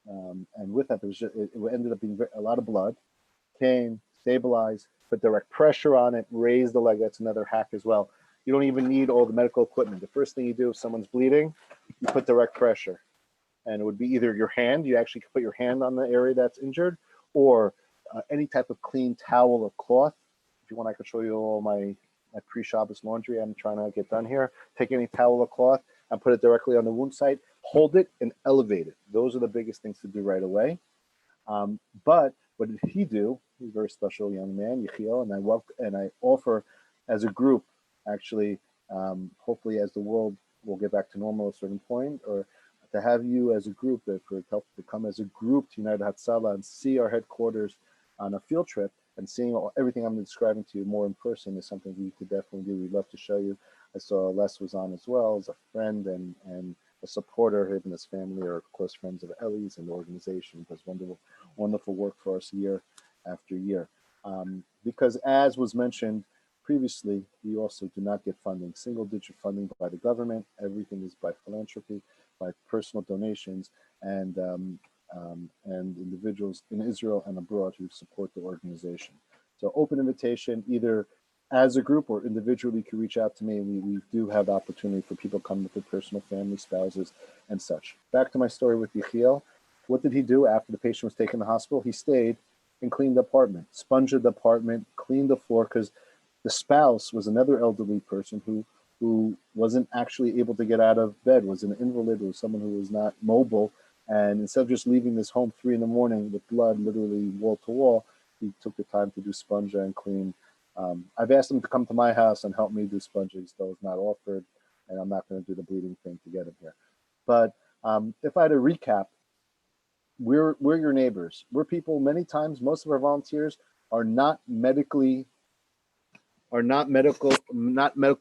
And with that, it ended up being a lot of blood. Came, stabilized, put direct pressure on it, raised the leg. That's another hack as well. You don't even need all the medical equipment. The first thing you do if someone's bleeding, you put direct pressure. And it would be either your hand, you actually could put your hand on the area that's injured, or any type of clean towel or cloth. If you want, I could show you all my pre-Shabbos laundry I'm trying to get done here. Take any towel or cloth and put it directly on the wound site, hold it and elevate it. Those are the biggest things to do right away. But what did he do? He's a very special young man, Yechiel, and I offer as a group, actually, hopefully as the world will get back to normal at a certain point, or to have you as a group, that could help to come as a group to United Hatzalah and see our headquarters on a field trip and seeing everything I'm describing to you more in person is something we could definitely do. We'd love to show you. I saw Les was on as well as a friend and a supporter. Him and his family are close friends of Ellie's and the organization. Does wonderful work for us year after year. Because as was mentioned previously, we also do not get funding, single-digit funding by the government. Everything is by philanthropy, by personal donations, and individuals in Israel and abroad who support the organization. So open invitation, either as a group or individually, you can reach out to me. We do have the opportunity for people coming with their personal family, spouses, and such. Back to my story with Yechiel. What did he do after the patient was taken to the hospital? He stayed and cleaned the apartment, sponged the apartment, cleaned the floor, because the spouse was another elderly person who wasn't actually able to get out of bed, was an invalid, was someone who was not mobile. And instead of just leaving this home 3 a.m. with blood literally wall to wall, he took the time to do sponge and clean. I've asked him to come to my house and help me do sponge. He still has not offered, and I'm not going to do the bleeding thing to get him here. But if I had to recap, we're your neighbors. We're people, many times, most of our volunteers are not medical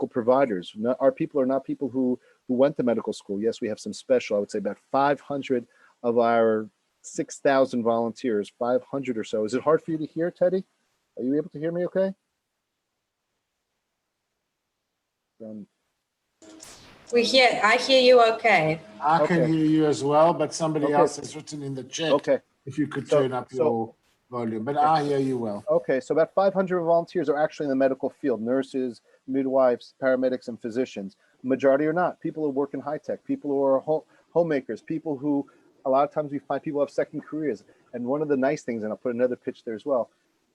providers. Our people are not people who went to medical school. Yes, we have some special, I would say about 500 of our 6,000 volunteers, 500 or so. Is it hard for you to hear, Teddy? Are you able to hear me okay? I hear you okay. I can hear you as well, but somebody Okay. else has written in the chat. Okay. If you could turn up your volume, but I hear you well. Okay, so about 500 volunteers are actually in the medical field: nurses, midwives, paramedics, and physicians. Majority are not. People who work in high tech, people who are homemakers, people who, a lot of times we find people have second careers. And one of the nice things, and I'll put another pitch there as well,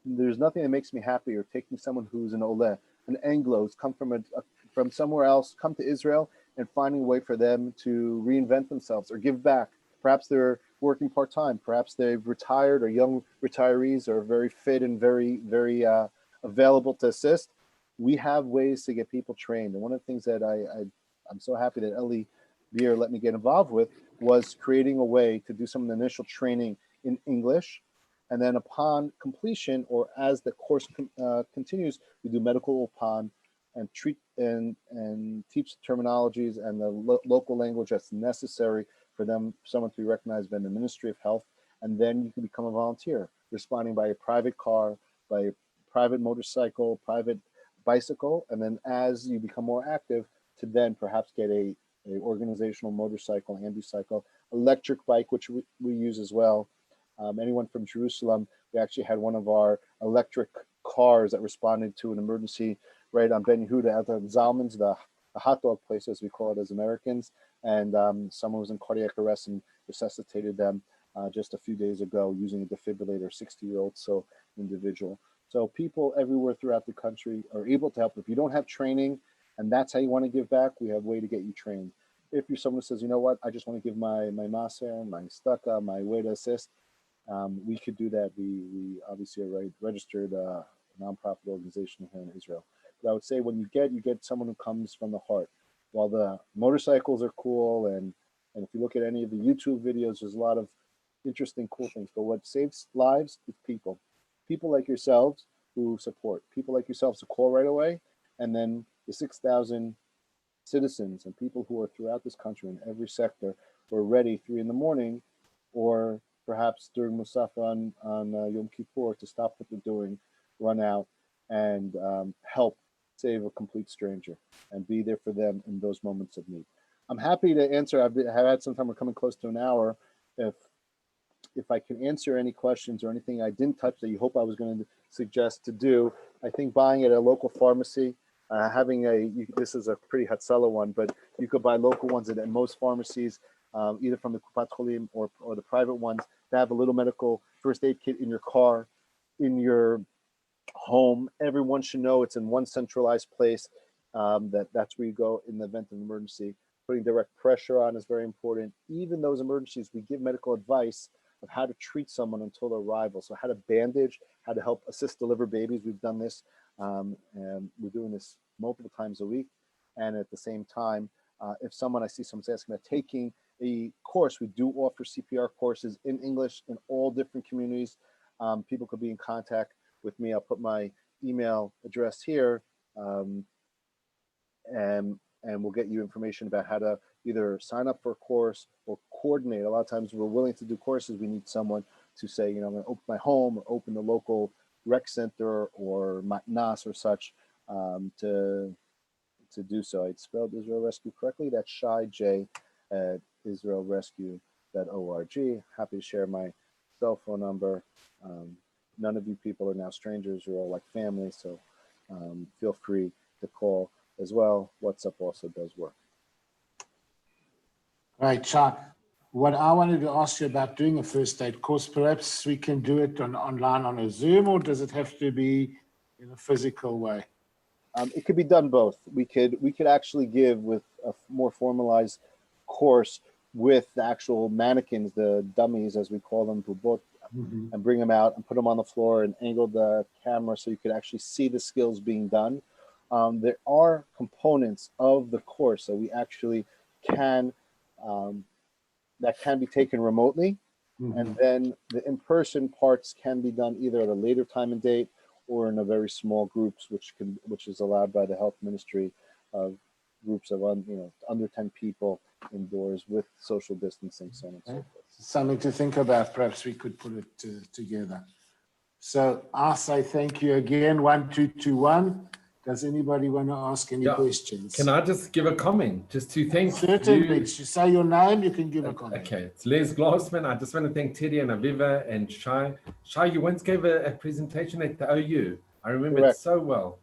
there's nothing that makes me happier taking someone who's an Oleh, an Anglo, who's come from somewhere else, come to Israel, and finding a way for them to reinvent themselves or give back. Perhaps they're working part-time, perhaps they've retired, or young retirees are very fit and very available to assist. We have ways to get people trained. And one of the things that I'm so happy that Ellie Beer let me get involved with was creating a way to do some of the initial training in English. And then upon completion, or as the course continues, we do medical upon and treat and teach the terminologies and the local language that's necessary for someone to be recognized by the Ministry of Health. And then you can become a volunteer, responding by a private car, by a private motorcycle, private bicycle. And then as you become more active, to then perhaps get a organizational motorcycle, ambi-cycle, electric bike, which we use as well. Anyone from Jerusalem, we actually had one of our electric cars that responded to an emergency right on Ben Yehuda at the Zalman's, the hot dog place, as we call it as Americans. And someone was in cardiac arrest and resuscitated them just a few days ago using a defibrillator, 60-year-old individual. So people everywhere throughout the country are able to help. If you don't have training and that's how you want to give back, we have a way to get you trained. If you're someone who says, you know what, I just want to give my maser, my staka, my way to assist, we could do that. We obviously are registered nonprofit organization here in Israel. But I would say when you get someone who comes from the heart. While the motorcycles are cool, and if you look at any of the YouTube videos, there's a lot of interesting, cool things. But what saves lives is people. People like yourselves who support. People like yourselves who call right away. And then the 6,000 citizens and people who are throughout this country in every sector who are ready 3 a.m, or perhaps during Musaf on Yom Kippur to stop what they're doing, run out and help save a complete stranger and be there for them in those moments of need. I'm happy to answer. I've had some time. We're coming close to an hour. If I can answer any questions or anything I didn't touch that you hope I was going to suggest to do, I think buying at a local pharmacy, this is a pretty Hatzalah one, but you could buy local ones at most pharmacies, either from the Kupat Cholim or the private ones, to have a little medical first aid kit in your car, in your home. Everyone should know it's in one centralized place. That's where you go in the event of an emergency. Putting direct pressure on is very important. Even those emergencies, we give medical advice of how to treat someone until their arrival. So how to bandage, how to help assist deliver babies. We've done this, and we're doing this multiple times a week. And at the same time, if I see someone's asking about taking a course, we do offer CPR courses in English in all different communities. People could be in contact with me. I'll put my email address here, and we'll get you information about how to either sign up for a course or coordinate. A lot of times we're willing to do courses. We need someone to say, I'm going to open my home or open the local rec center or matnas or such, to do so. I spelled Israel Rescue correctly. That's Shai J at israelrescue.org. Happy to share my cell phone number. None of you people are now strangers. You're all like family, so feel free to call as well. WhatsApp also does work. Right, Shai. What I wanted to ask you about doing a first aid course, perhaps we can do it online on a Zoom, or does it have to be in a physical way? It could be done both. We could actually give with a more formalized course with the actual mannequins, the dummies as we call them, and bring them out and put them on the floor and angle the camera so you could actually see the skills being done. There are components of the course that we actually can that can be taken remotely, and then the in-person parts can be done either at a later time and date or in a very small groups, which is allowed by the health ministry of groups of under 10 people indoors with social distancing, so on and so forth. Something to think about. Perhaps we could put it together. So I say thank you again. 1221. Does anybody want to ask any questions? Can I just give a comment? Just to thank Certainly. you. You say your name, you can give a comment. Okay, it's Les Glassman. I just want to thank Teddy and Aviva and Shai. Shai, you once gave a presentation at the OU. I remember it so well.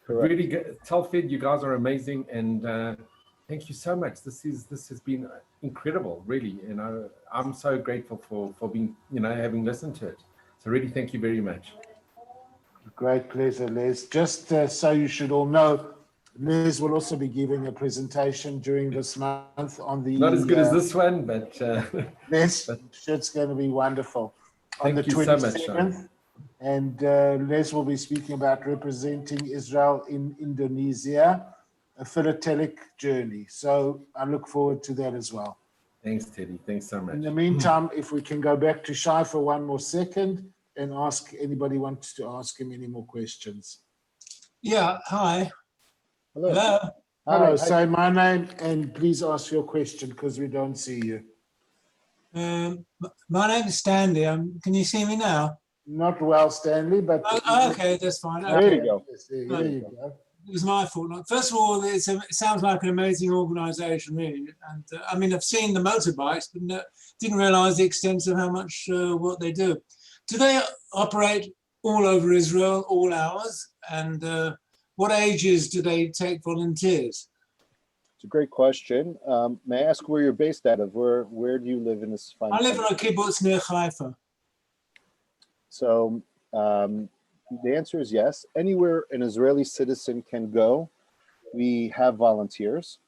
Correct. Really good. Telfed, you guys are amazing, and thank you so much. This has been incredible, really. I'm so grateful for being, having listened to it. So really, thank you very much. Great pleasure, Les. Just so you should all know, Les will also be giving a presentation during this month on the... Not as good as this one, but... Les, it's going to be wonderful. On the 27th. And Les will be speaking about representing Israel in Indonesia, a philatelic journey. So I look forward to that as well. Thanks, Teddy. Thanks so much. In the meantime, if we can go back to Shai for one more second and ask anybody wants to ask him any more questions. Yeah, hi. Hello. Hello. Hello, Hi. say my name and please ask your question because we don't see you. My name is Stanley. Can you see me now? Not well, Stanley, but... Okay, that's fine. There Okay. you go. There you go. It was my fault. First of all, it sounds like an amazing organization, really. And I've seen the motorbikes, but didn't realize the extent of how much what they do. Do they operate all over Israel, all hours? And what ages do they take volunteers? It's a great question. May I ask where you're based out of? Where do you live in this fine I live in country? a kibbutz near Haifa. So the answer is yes. Anywhere an Israeli citizen can go, we have volunteers,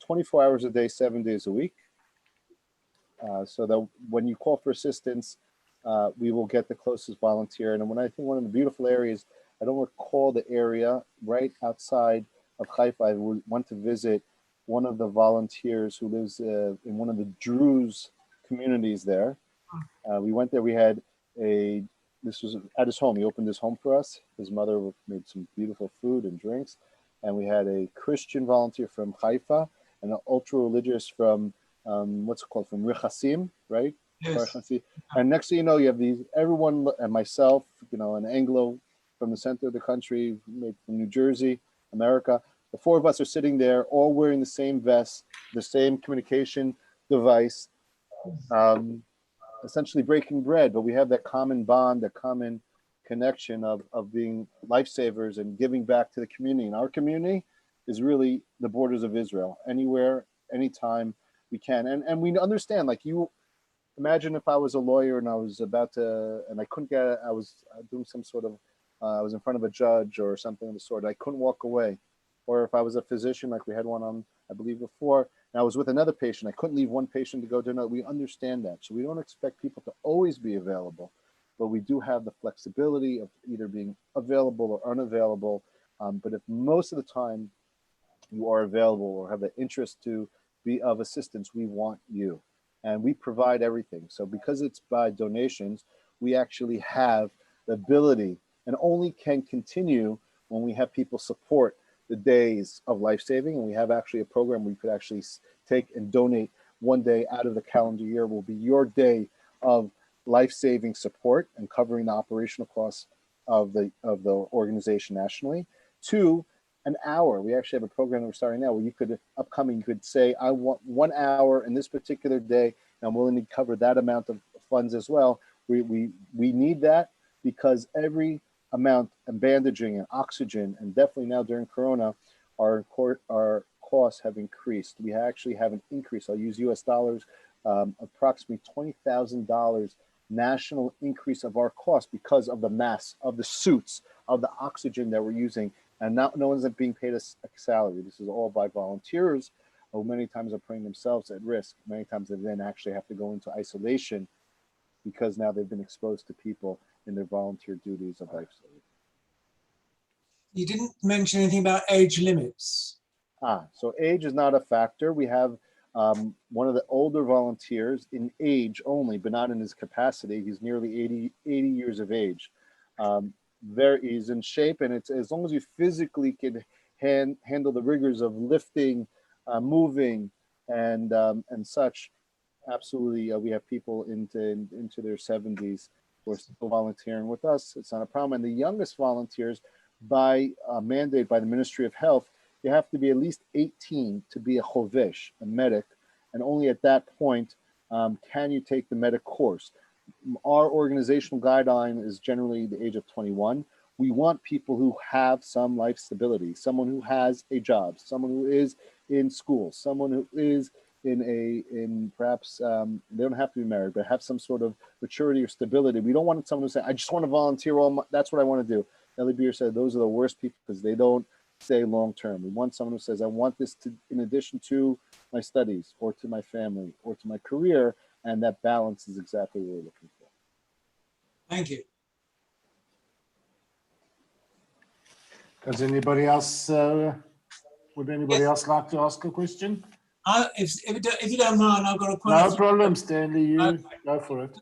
24 hours a day, 7 days a week. So that when you call for assistance, we will get the closest volunteer. And I think one of the beautiful areas, I don't recall the area, right outside of Haifa, I went to visit one of the volunteers who lives in one of the Druze communities there. We went there, this was at his home. He opened his home for us. His mother made some beautiful food and drinks. And we had a Christian volunteer from Haifa and an ultra-religious from, from Rechasim, right? Yes. And next thing you know, you have everyone and myself, an Anglo from the center of the country, made from New Jersey, America. The four of us are sitting there, all wearing the same vest, the same communication device, essentially breaking bread, but we have that common bond, that common connection of being lifesavers and giving back to the community. And our community is really the borders of Israel. Anywhere, anytime we can. And we understand, like you imagine if I was a lawyer and I was I couldn't get, I was doing some sort of, I was in front of a judge or something of the sort, I couldn't walk away. Or if I was a physician, like we had one on, I believe before, and I was with another patient, I couldn't leave one patient to go to another. We understand that. So we don't expect people to always be available, but we do have the flexibility of either being available or unavailable. But if most of the time you are available or have the interest to be of assistance, we want you. And we provide everything. So because it's by donations, we actually have the ability and only can continue when we have people support the days of life-saving. And we have actually a program where you could actually take and donate one day out of the calendar year will be your day of life-saving support and covering the operational costs of the organization nationally. 2, an hour. We actually have a program that we're starting now where you could, you could say, I want 1 hour in this particular day, and I'm willing to cover that amount of funds as well. We need that because every amount and bandaging and oxygen, and definitely now during Corona, our costs have increased. We actually have an increase. I'll use US dollars, approximately $20,000 national increase of our cost because of the masks, of the suits, of the oxygen that we're using. And no one's being paid a salary. This is all by volunteers who many times are putting themselves at risk. Many times they then actually have to go into isolation because now they've been exposed to people in their volunteer duties of life-saving. You didn't mention anything about age limits. So age is not a factor. We have one of the older volunteers in age only, but not in his capacity. He's nearly 80 years of age. He's in shape, and it's as long as you physically can handle the rigors of lifting, moving, and such. Absolutely, we have people into their 70s who are still volunteering with us. It's not a problem. And the youngest volunteers, by mandate by the Ministry of Health, you have to be at least 18 to be a chovesh, a medic, and only at that point can you take the medic course. Our organizational guideline is generally the age of 21. We want people who have some life stability, someone who has a job, someone who is in school, someone who is in perhaps, they don't have to be married, but have some sort of maturity or stability. We don't want someone who say, I just want to volunteer, that's what I want to do. Ellie Beer said those are the worst people because they don't stay long term. We want someone who says, I want this to, in addition to my studies or to my family or to my career, and that balance is exactly what we're looking for. Thank you. Does anybody else, would anybody else like to ask a question? If you don't mind, I've got a No question. problem, Stanley, you go for it.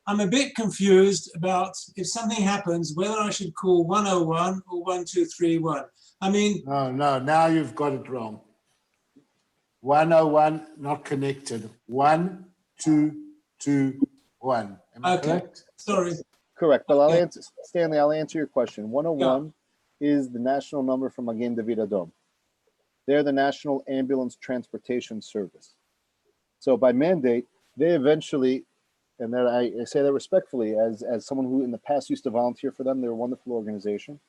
I'm a bit confused about if something happens, whether I should call 101 or 1231. I mean, No, now you've got it wrong. 101, not connected. 1221. Am I correct? Sorry. Correct, but I'll answer, Stanley, I'll answer your question. 101 is the national number from Magen David Adom. They're the National Ambulance Transportation Service. So by mandate, they eventually, and that I say that respectfully, as someone who in the past used to volunteer for them, they're a wonderful organization,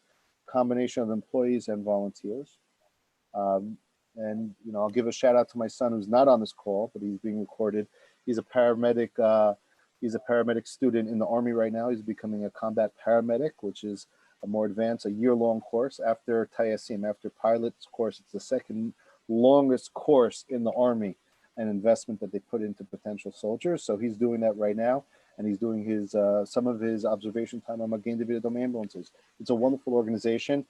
combination of employees and volunteers. And I'll give a shout out to my son who's not on this call, but he's being recorded. He's a paramedic. He's a paramedic student in the Army right now. He's becoming a combat paramedic, which is a more advanced, a year-long course after Tayasim, after pilot's course. It's the second longest course in the Army, an investment that they put into potential soldiers. So he's doing that right now, and he's doing his some of his observation time on Magen David Adom ambulances. It's a wonderful organization,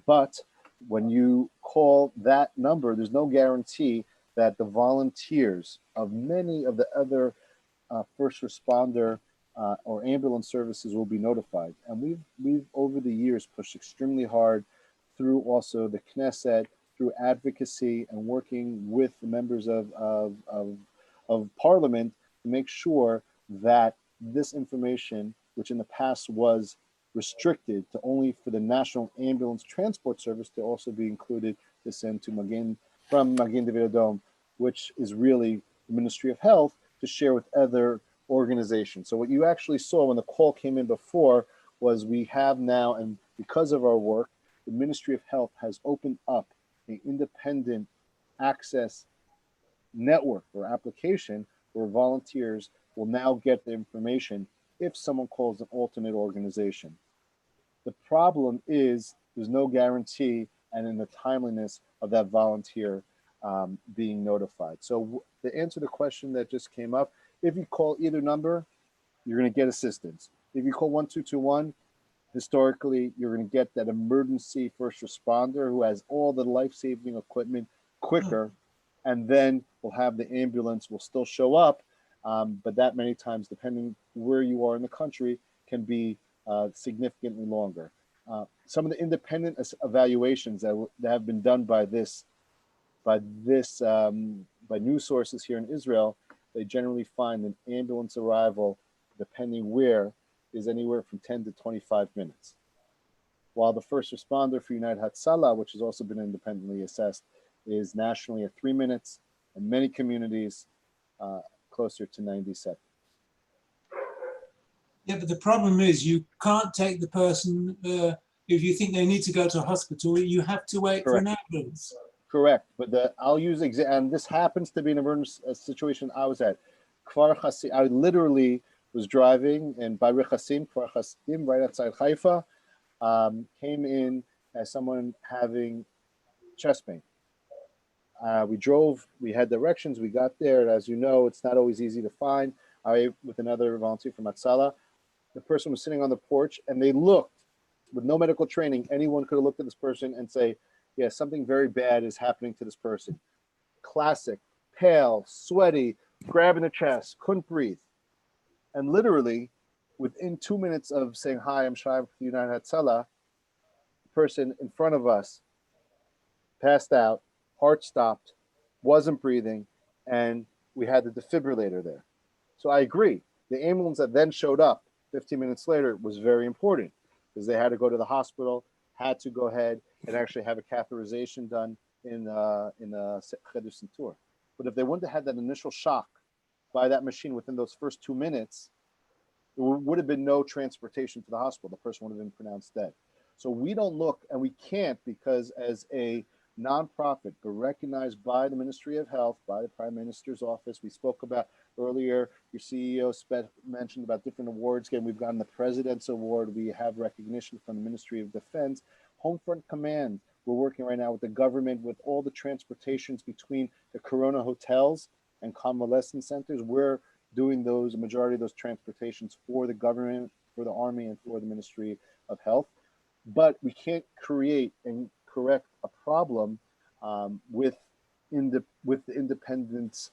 but when you call that number, there's no guarantee that the volunteers of many of the other first responder or ambulance services will be notified. And we've over the years pushed extremely hard through also the Knesset, through advocacy and working with the members of Parliament to make sure that this information, which in the past was restricted to only for the National Ambulance Transport Service, to also be included to send to from Magen David Adom, which is really the Ministry of Health, to share with other organizations. So what you actually saw when the call came in before was we have now, and because of our work, the Ministry of Health has opened up an independent access network or application where volunteers will now get the information if someone calls an alternate organization. The problem is there's no guarantee and in the timeliness of that volunteer being notified. So to answer the question that just came up, if you call either number, you're going to get assistance. If you call 1221, Historically, you're going to get that emergency first responder who has all the life-saving equipment quicker, and then we'll have the ambulance will still show up, but that many times, depending where you are in the country, can be significantly longer. Some of the independent evaluations that have been done by news sources here in Israel, they generally find an ambulance arrival, depending where, is anywhere from 10 to 25 minutes. While the first responder for United Hatzalah, which has also been independently assessed, is nationally at 3 minutes, and many communities closer to 90 seconds. Yeah, but the problem is you can't take the person, if you think they need to go to a hospital, you have to wait for an ambulance. Correct, but I'll use and this happens to be an emergency situation I was at. I literally was driving in Kfar Chasim, right outside Haifa, came in as someone having chest pain. We drove, we had directions, we got there, and as you know, it's not always easy to find. I, with another volunteer from Hatzalah, the person was sitting on the porch, and they looked, with no medical training, anyone could have looked at this person and say, yeah, something very bad is happening to this person. Classic, pale, sweaty, grabbing the chest, couldn't breathe. And literally, within 2 minutes of saying, hi, I'm Shai with United Hatzalah, the person in front of us passed out, heart stopped, wasn't breathing, and we had the defibrillator there. So I agree. The ambulance that then showed up 15 minutes later was very important because they had to go to the hospital, had to go ahead and actually have a catheterization done in a Cheder Sintur. But if they wouldn't have had that initial shock by that machine within those first 2 minutes, there would have been no transportation to the hospital. The person would have been pronounced dead. So we don't look, and we can't, because as a nonprofit, but recognized by the Ministry of Health, by the Prime Minister's office, we spoke about earlier, your CEO mentioned about different awards. Again, we've gotten the President's Award. We have recognition from the Ministry of Defense. Homefront Command, we're working right now with the government with all the transportations between the Corona hotels and convalescent centers. We're doing those, a majority of those transportations for the government, for the Army, and for the Ministry of Health. But we can't create and correct a problem with the independence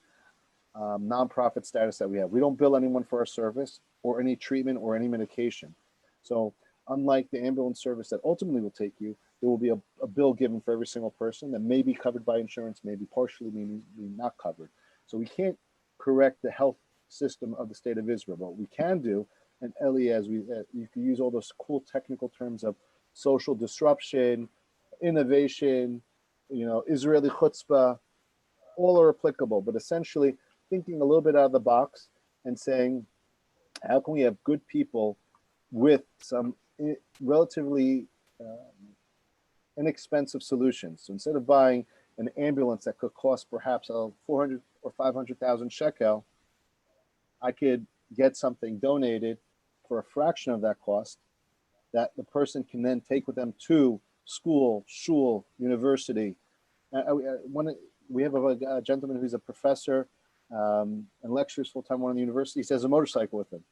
nonprofit status that we have. We don't bill anyone for our service or any treatment or any medication. So unlike the ambulance service that ultimately will take you, there will be a bill given for every single person that may be covered by insurance, maybe partially, maybe not covered. So we can't correct the health system of the state of Israel. But what we can do, and Eli, as you can use all those cool technical terms of social disruption, innovation, Israeli chutzpah, all are applicable, but essentially thinking a little bit out of the box and saying, how can we have good people with some relatively inexpensive solutions? So instead of buying an ambulance that could cost perhaps 400 or 500,000 shekel, I could get something donated for a fraction of that cost that the person can then take with them to school, shul, university. We have a gentleman who's a professor and lectures full-time at one of the universities. He has a motorcycle with him.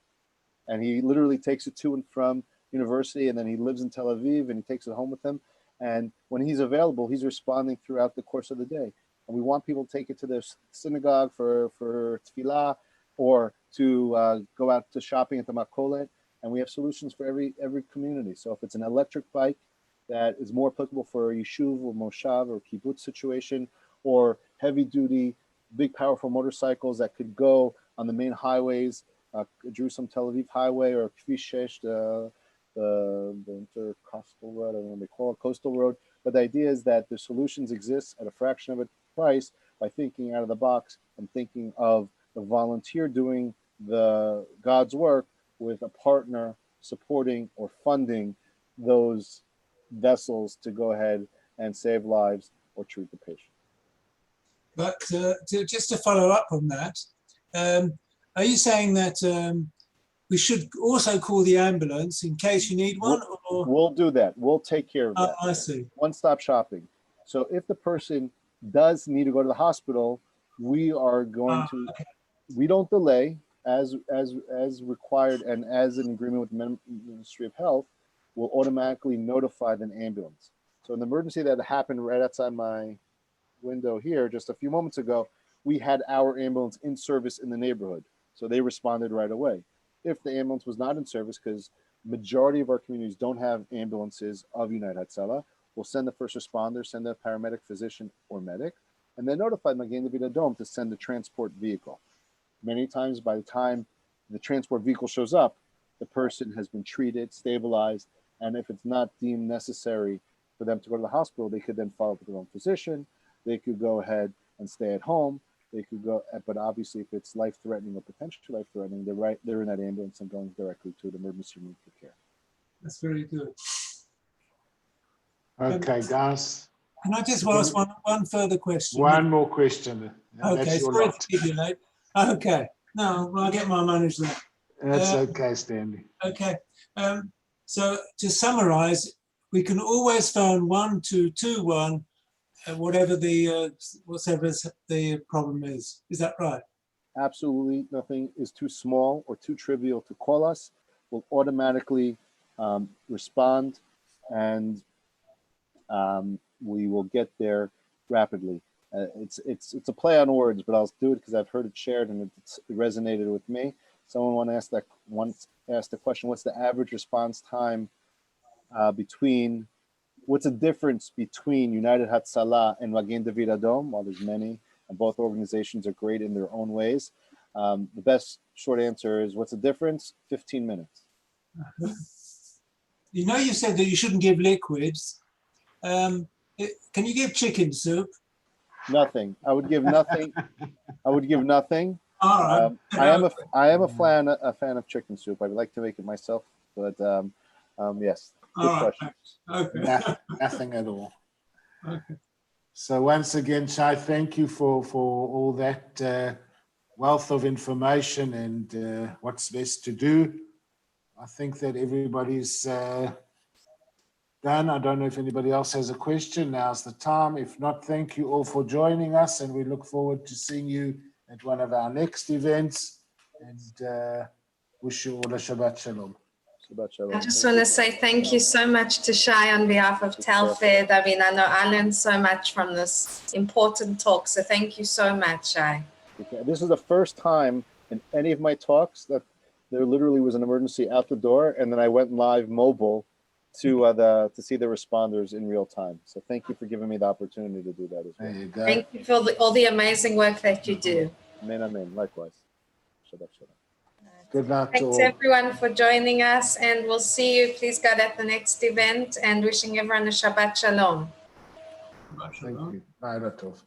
And he literally takes it to and from university, and then he lives in Tel Aviv, and he takes it home with him. And when he's available, he's responding throughout the course of the day. And we want people to take it to their synagogue for tefillah, or to go out to shopping at the Makolet. And we have solutions for every community. So if it's an electric bike that is more applicable for a yeshuv or moshav or kibbutz situation, or heavy duty, big powerful motorcycles that could go on the main highways, Jerusalem Tel Aviv highway, or Kvish 6, the intercoastal road, I don't know what they call it, coastal road. But the idea is that the solutions exist at a fraction of a price by thinking out of the box and thinking of the volunteer doing the God's work with a partner supporting or funding those vessels to go ahead and save lives or treat the patient. But just to follow up on that, are you saying that we should also call the ambulance in case you need one? We'll do that. We'll take care of that. I see. One-stop shopping. So if the person does need to go to the hospital, we are going to, okay. We don't delay as required and as an agreement with the Ministry of Health. will automatically notify the ambulance. So in the emergency that happened right outside my window here just a few moments ago, we had our ambulance in service in the neighborhood. So they responded right away. If the ambulance was not in service, because majority of our communities don't have ambulances of United Hatzalah, we'll send the first responder, send a paramedic, physician, or medic, and then notify Magen David Adom to send the transport vehicle. Many times by the time the transport vehicle shows up, the person has been treated, stabilized, and if it's not deemed necessary for them to go to the hospital, they could then follow up with their own physician. They could go ahead and stay at home. They could go, but obviously if it's life-threatening or potentially life-threatening, they're in that ambulance and going directly to the emergency room for care. That's very good. Okay, guys. Can I just ask one further question? One more question. Okay, That's your sorry lot. to keep you late. Okay, no, well, I'll get my manners there. That's okay, Stanley. Okay, so to summarize, we can always phone 1221, whatever the problem is. Is that right? Absolutely nothing is too small or too trivial to call us. We'll automatically respond, and we will get there rapidly. It's a play on words, but I'll do it because I've heard it shared and it resonated with me. Someone once asked the question: what's the average response time between? What's the difference between United Hatzalah and Magen David Adom? Well, there's many, and both organizations are great in their own ways. The best short answer is, what's the difference? 15 minutes. You know, you said that you shouldn't give liquids. Can you give chicken soup? Nothing. I would give nothing. I would give nothing. All right. I am a fan of chicken soup. I'd like to make it myself, but yes. Good All right. question. Okay. Nothing at all. Okay. So once again, Shai, thank you for all that wealth of information and what's best to do. I think that everybody's done. I don't know if anybody else has a question. Now's the time. If not, thank you all for joining us, and we look forward to seeing you at one of our next events, and wish you all a Shabbat Shalom. I just want to say thank you so much to Shai on behalf of Telfed. I mean, I know I learned so much from this important talk, so thank you so much, Shai. Okay. This is the first time in any of my talks that there literally was an emergency out the door, and then I went live mobile to see the responders in real time. So thank you for giving me the opportunity to do that as well. There you go. Thank you for all the amazing work that you do. Amen, amen. Likewise. Shabbat shalom. Good night to Thanks all. everyone for joining us, and we'll see you, please God, at the next event, and wishing everyone a Shabbat Shalom. Thank you. Bye, Ratov.